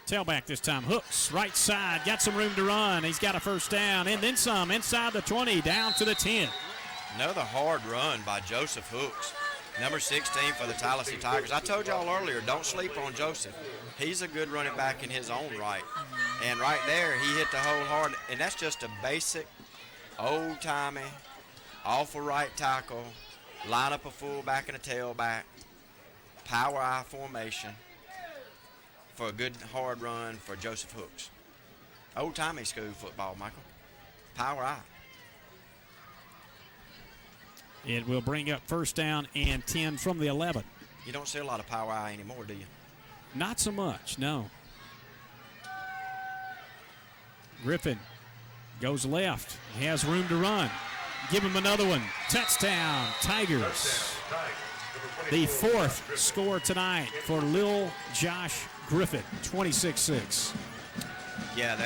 Tailback this time. Hooks, right side. Got some room to run. He's got a first down, and then some. Inside the 20, down to the 10. Another hard run by Joseph Hooks, number 16 for the Tallahassee Tigers. I told y'all earlier, don't sleep on Joseph. He's a good running back in his own right. And right there, he hit the hole hard, and that's just a basic, old-timey, awful right tackle, line up a fullback and a tailback, power I formation for a good hard run for Joseph Hooks. Old-timey school football, Michael. Power I. It will bring up first down and 10 from the 11. You don't see a lot of power I anymore, do you? Not so much, no. Griffin goes left. He has room to run. Give him another one. Touchdown, Tigers. The 4th score tonight for Lil Josh Griffin, 26-6. Yeah,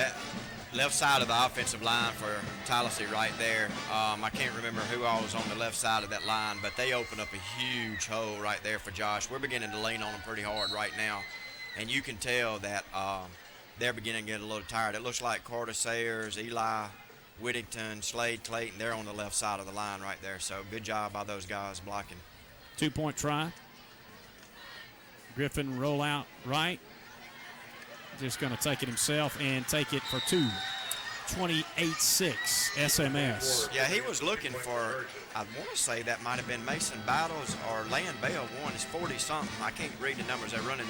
left side of the offensive line for Tallahassee right there. I can't remember who all was on the left side of that line, but they opened up a huge hole right there for Josh. We're beginning to lean on them pretty hard right now, and you can tell that they're beginning to get a little tired. It looks like Carter Sayers, Eli Whittington, Slade Clayton, they're on the left side of the line right there. So good job by those guys blocking. 2-point try. Griffin roll out right. Just going to take it himself and take it for two. 28-6 SMS. Yeah, he was looking for, I want to say that might have been Mason Battles or Land Bell. One is 40-something. I can't read the numbers. They're running.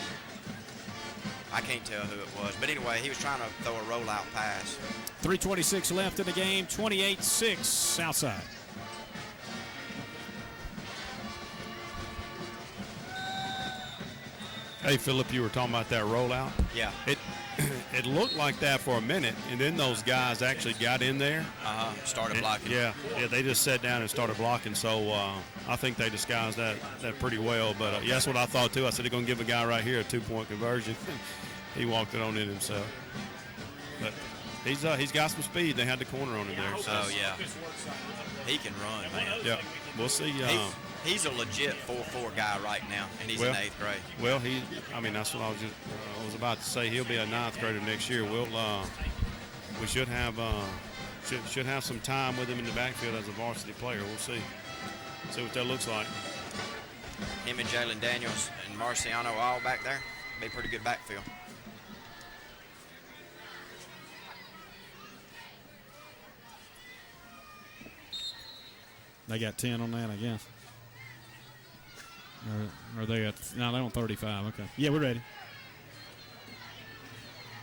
I can't tell who it was. But anyway, he was trying to throw a rollout pass. 3:26 left in the game. 28-6 Southside. Hey, Philip, you were talking about that rollout. Yeah. It looked like that for a minute, and then those guys actually got in there. Started blocking. Yeah, they just sat down and started blocking. So I think they disguised that pretty well. But yeah, that's what I thought too. I said they're going to give a guy right here a 2-point conversion. He walked it on in himself. But he's got some speed. They had the corner on him there. So. Oh yeah, he can run, man. Yeah, we'll see. He's a legit 4-4 guy right now, and he's in 8th grade. Well, that's what I was about to say. He'll be a 9th grader next year. We should have some time with him in the backfield as a varsity player. We'll see what that looks like. Him and Jalen Daniels and Marciano all back there. Be pretty good backfield. They got 10 on that, I guess. Or they got, no, they're on 35. Okay. Yeah, we're ready.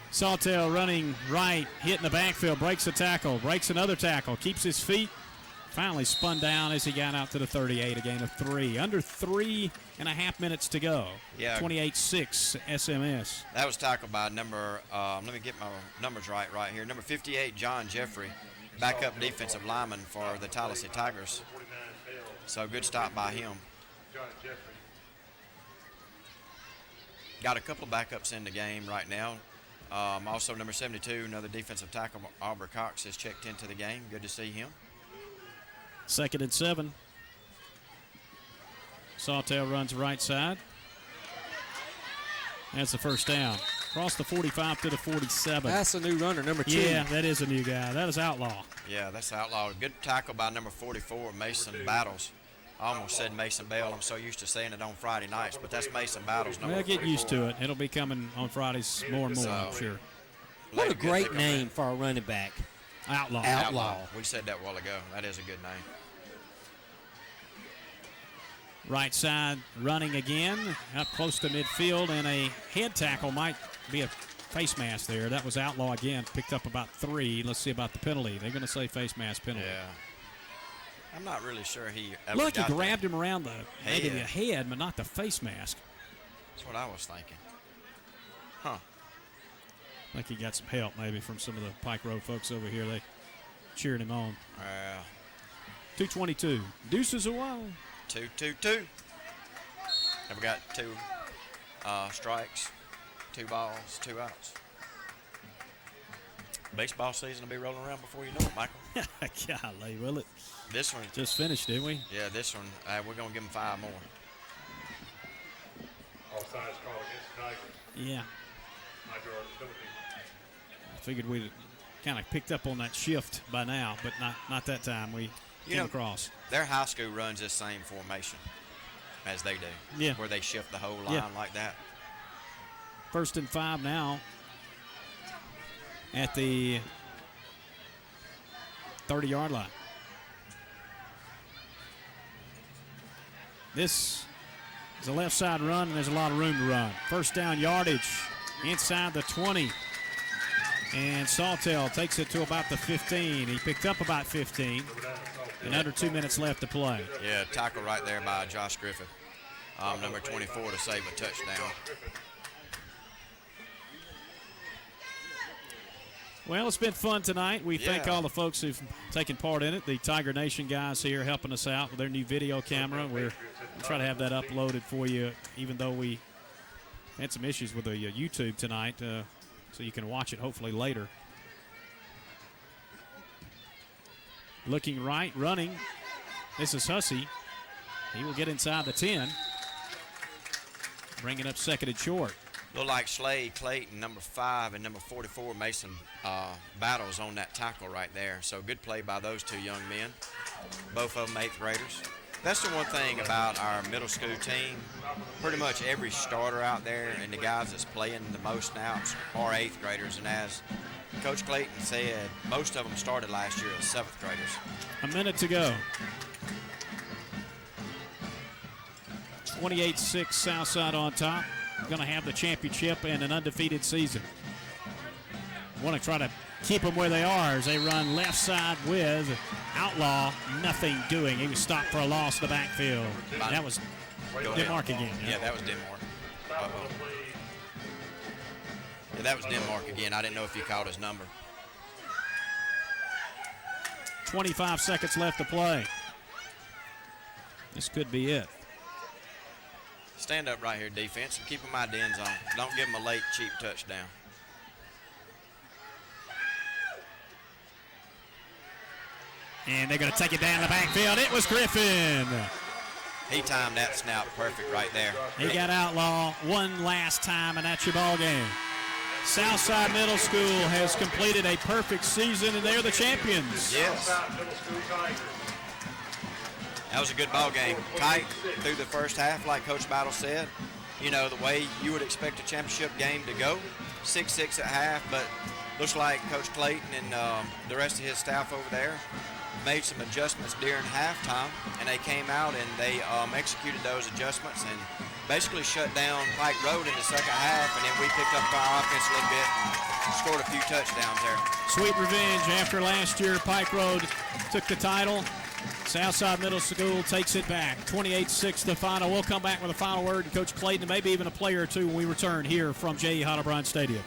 Sawtell running right, hitting the backfield, breaks a tackle, breaks another tackle, keeps his feet, finally spun down as he got out to the 38, a gain of 3. Under 3.5 minutes to go. Yeah. 28-6 SMS. That was tackled by number, let me get my numbers right here. Number 58, John Jeffrey, backup defensive lineman for the Tallahassee Tigers. So good stop by him. Got a couple of backups in the game right now. Also, number 72, another defensive tackle, Aubrey Cox, has checked into the game. Good to see him. 2nd and 7. Sawtell runs right side. That's the first down. Across the 45 to the 47. That's a new runner, number 2. Yeah, that is a new guy. That is Outlaw. Yeah, that's Outlaw. Good tackle by number 44, Mason Battles. I almost said Mason Bell. I'm so used to saying it on Friday nights, but that's Mason Battles. Well, get used to it. It'll be coming on Fridays more and more, I'm sure. What a great name for a running back. Outlaw. We said that a while ago. That is a good name. Right side running again, up close to midfield, and a head tackle might be a face mask there. That was Outlaw again, picked up about 3. Let's see about the penalty. They're going to say face mask penalty. Yeah. I'm not really sure he ever Look, he got grabbed him around maybe the head. head, but not the face mask. That's what I was thinking. Huh. I think he got some help maybe from some of the Pike Road folks over here. They cheered him on. 2:22. Deuces a while. 2-2-2. Have we got 2 strikes, 2 balls, 2 outs? Baseball season will be rolling around before you know it, Michael. Golly, will it? This one just finished, didn't we? Yeah, this one, we're going to give them 5 more. Offsides call against the Tigers. Yeah. Majority penalty. I figured we'd kind of picked up on that shift by now, but not that time. We came across. Their high school runs this same formation as they do. Yeah. Where they shift the whole line like that. 1st and 5 now at the 30-yard line. This is a left side run, and there's a lot of room to run. First down yardage inside the 20. And Sawtell takes it to about the 15. He picked up about 15. And under 2 minutes left to play. Yeah, tackle right there by Josh Griffith. Number 24 to save a touchdown. Well, it's been fun tonight. We thank all the folks who've taken part in it. The Tiger Nation guys here helping us out with their new video camera. We'll try to have that uploaded for you, even though we had some issues with the YouTube tonight, so you can watch it hopefully later. looking right, running. This is Hussey. He will get inside the 10. Bringing up second and short. Look like Slade Clayton, number 5, and number 44, Mason Battles on that tackle right there. So good play by those two young men. Both of them 8th graders. That's the one thing about our middle school team. Pretty much every starter out there and the guys that's playing the most snaps are 8th graders. And as Coach Clayton said, most of them started last year as 7th graders. A minute to go. 28-6 Southside on top. Going to have the championship and an undefeated season. Want to try to keep them where they are as they run left side with Outlaw. Nothing doing. He was stopped for a loss in the backfield. That was Denmark again. Yeah, that was Denmark. Uh-oh. Yeah, that was Denmark again. I didn't know if you called his number. 25 seconds left to play. This could be it. Stand up right here, defense, and keep them my dens on. Don't give them a late, cheap touchdown. And they're going to take it down the backfield. It was Griffin. He timed that snap perfect right there. He got Outlaw one last time, and that's your ball game. Southside Middle School has completed a perfect season, and they're the champions. Yes. That was a good ball game. Tight through the first half, like Coach Battle said. You know, the way you would expect a championship game to go. 6-6 at half, but looks like Coach Clayton and the rest of his staff over there made some adjustments during halftime, and they came out and they executed those adjustments and basically shut down Pike Road in the second half, and then we picked up our offense a little bit and scored a few touchdowns there. Sweet revenge after last year. Pike Road took the title. Southside Middle School takes it back. 28-6 the final. We'll come back with a final word to Coach Clayton and maybe even a player or two when we return here from J.E. Otterbrun Stadium.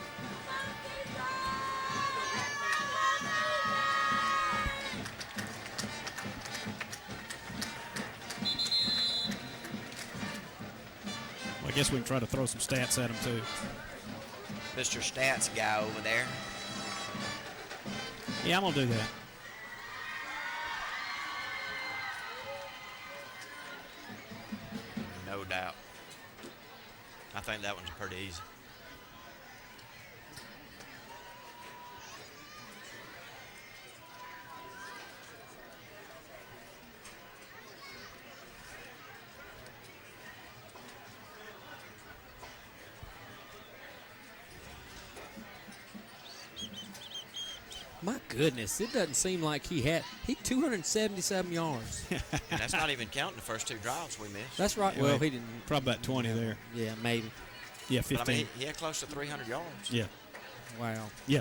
Well, I guess we can try to throw some stats at him too. Mr. Stats guy over there. Yeah, I'm going to do that. No doubt. I think that one's pretty easy. My goodness, it doesn't seem like he 277 yards. And that's not even counting the first two drives we missed. That's right. Well, he didn't. Probably about 20 there. Yeah, maybe. Yeah, But 15. I mean, he had close to 300 yards. Yeah. Wow. Yeah.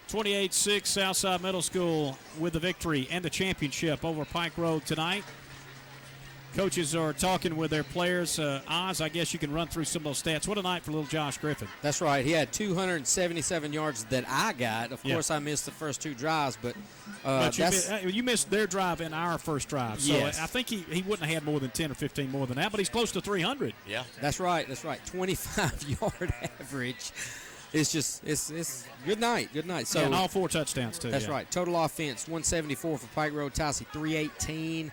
28-6 Southside Middle School with the victory and the championship over Pike Road tonight. Coaches are talking with their players. Oz, I guess you can run through some of those stats. What a night for little Josh Griffin. That's right. He had 277 yards that I got. Of Yeah. course, I missed the first two drives, but, But that's you missed their drive and our first drive. So Yes. I think he wouldn't have had more than 10 or 15 more than that, but he's close to 300. Yeah. That's right. 25-yard average. It's just it's good night. Good night. So Yeah, and all 4 touchdowns, too. that's yeah. right. Total offense 174 for Pike Road. Tallahassee 318.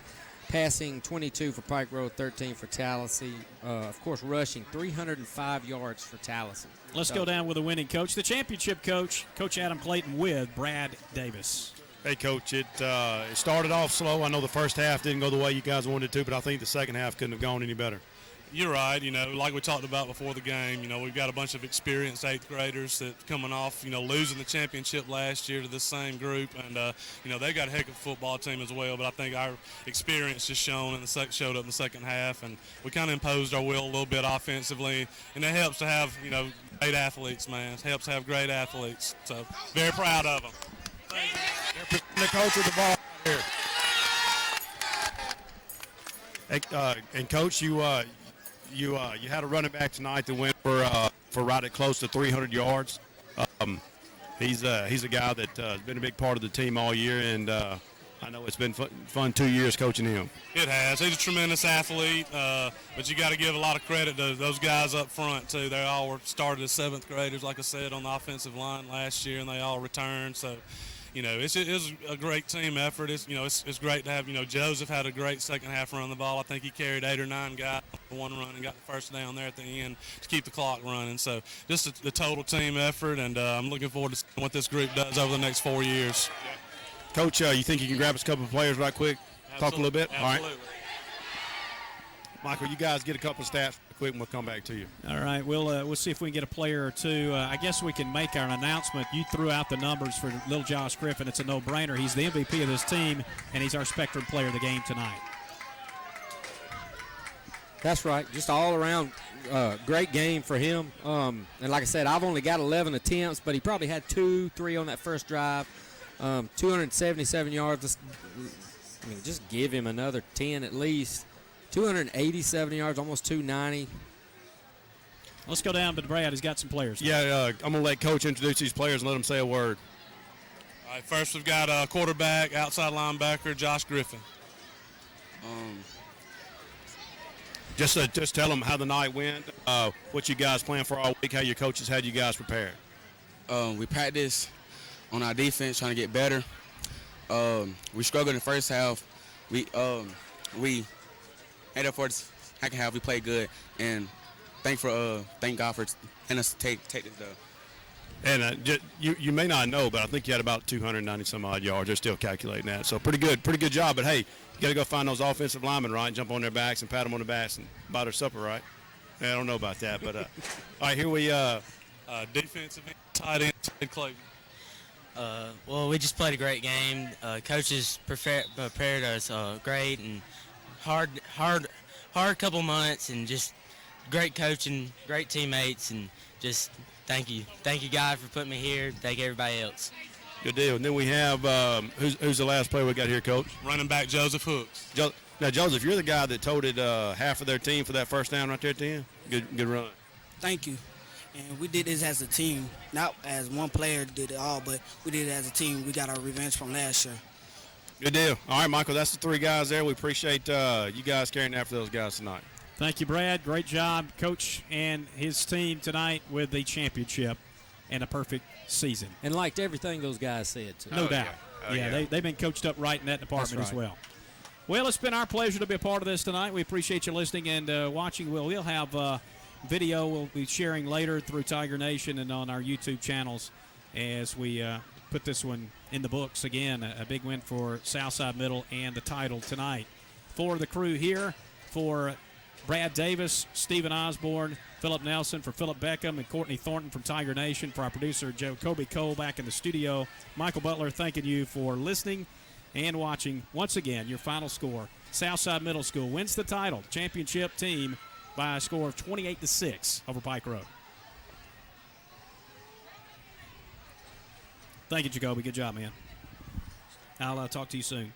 Passing 22 for Pike Road, 13 for Tallahassee. Of course, rushing 305 yards for Tallahassee. Let's go down with a winning coach. The championship coach, Coach Adam Clayton with Brad Davis. Hey, Coach, it started off slow. I know the first half didn't go the way you guys wanted it to, but I think the second half couldn't have gone any better. You're right. You know, like we talked about before the game, you know, we've got a bunch of experienced 8th graders that coming off, you know, losing the championship last year to this same group. And, you know, they've got a heck of a football team as well. But I think our experience just showed up in the second half. And we kind of imposed our will a little bit offensively. And it helps to have, you know, great athletes, man. It helps to have great athletes. So very proud of them. The coach with the ball here. Hey, and Coach, you had a running back tonight that went for right at close to 300 yards. He's a guy that has been a big part of the team all year, and I know it's been fun 2 years coaching him. It has. He's a tremendous athlete, but you got to give a lot of credit to those guys up front, too. They all were started as 7th graders, like I said, on the offensive line last year, and they all returned. So, It was a great team effort. It's great to have, Joseph had a great second half run the ball. I think he carried 8 or 9 guys on one run and got the first down there at the end to keep the clock running. So just the total team effort, and I'm looking forward to seeing what this group does over the next 4 years. Coach, you think you can grab us a couple of players right quick? Talk a little bit? Absolutely. All right. Michael, you guys get a couple of stats quick and we'll come back to you. All right, we'll see if we can get a player or two. I guess we can make our announcement. You threw out the numbers for little Josh Griffin. It's a no-brainer. He's the MVP of this team, and he's our Spectrum player of the game tonight. That's right. Just all around great game for him. And like I said, I've only got 11 attempts, but he probably had 2-3 on that first drive. 277 yards. Just give him another 10 at least. 287 yards, almost 290. Let's go down to Brad. He's got some players. Yeah, I'm going to let Coach introduce these players and let them say a word. All right, first we've got a quarterback, outside linebacker, Josh Griffin. Just tell them how the night went, what you guys planned for all week, how your coaches had you guys prepared. We practiced on our defense, trying to get better. We struggled in the first half. We made up for the second half. We played good, and thank God for letting us take this dub. And you may not know, but I think you had about 290 some odd yards. They're still calculating that, so pretty good job. But hey, you got to go find those offensive linemen, right? Jump on their backs and pat them on the backs and buy their supper, right? I don't know about that, but all right, here we Defensive end, tight end, Ted Clayton. Well, we just played a great game. Coaches prepared us great, and hard couple months, and just great coaching, great teammates, and just thank you God for putting me here. Thank everybody else. Good deal. And then we have who's the last player we got here, Coach? Running back Joseph Hooks. Now, Joseph, you're the guy that toted half of their team for that first down right there at the end. Good run. Thank you. And we did this as a team, not as one player did it all, but we did it as a team. We got our revenge from last year. Good deal. All right, Michael, that's the 3 guys there. We appreciate you guys carrying after those guys tonight. Thank you, Brad. Great job, Coach and his team tonight with the championship and a perfect season. And liked everything those guys said, too. No doubt. Yeah. They've been coached up right in that department as well. Well, it's been our pleasure to be a part of this tonight. We appreciate you listening and watching. We'll have video we'll be sharing later through Tiger Nation and on our YouTube channels as we put this one in the books. Again, a big win for Southside Middle and the title tonight. For the crew here, for Brad Davis, Stephen Osborne, Philip Nelson, for Philip Beckham, and Courtney Thornton from Tiger Nation, for our producer, Kobe Cole, back in the studio. Michael Butler, thanking you for listening and watching. Once again, your final score, Southside Middle School wins the title, championship team, by a score of 28-6 over Pike Road. Thank you, Jacoby. Good job, man. I'll talk to you soon.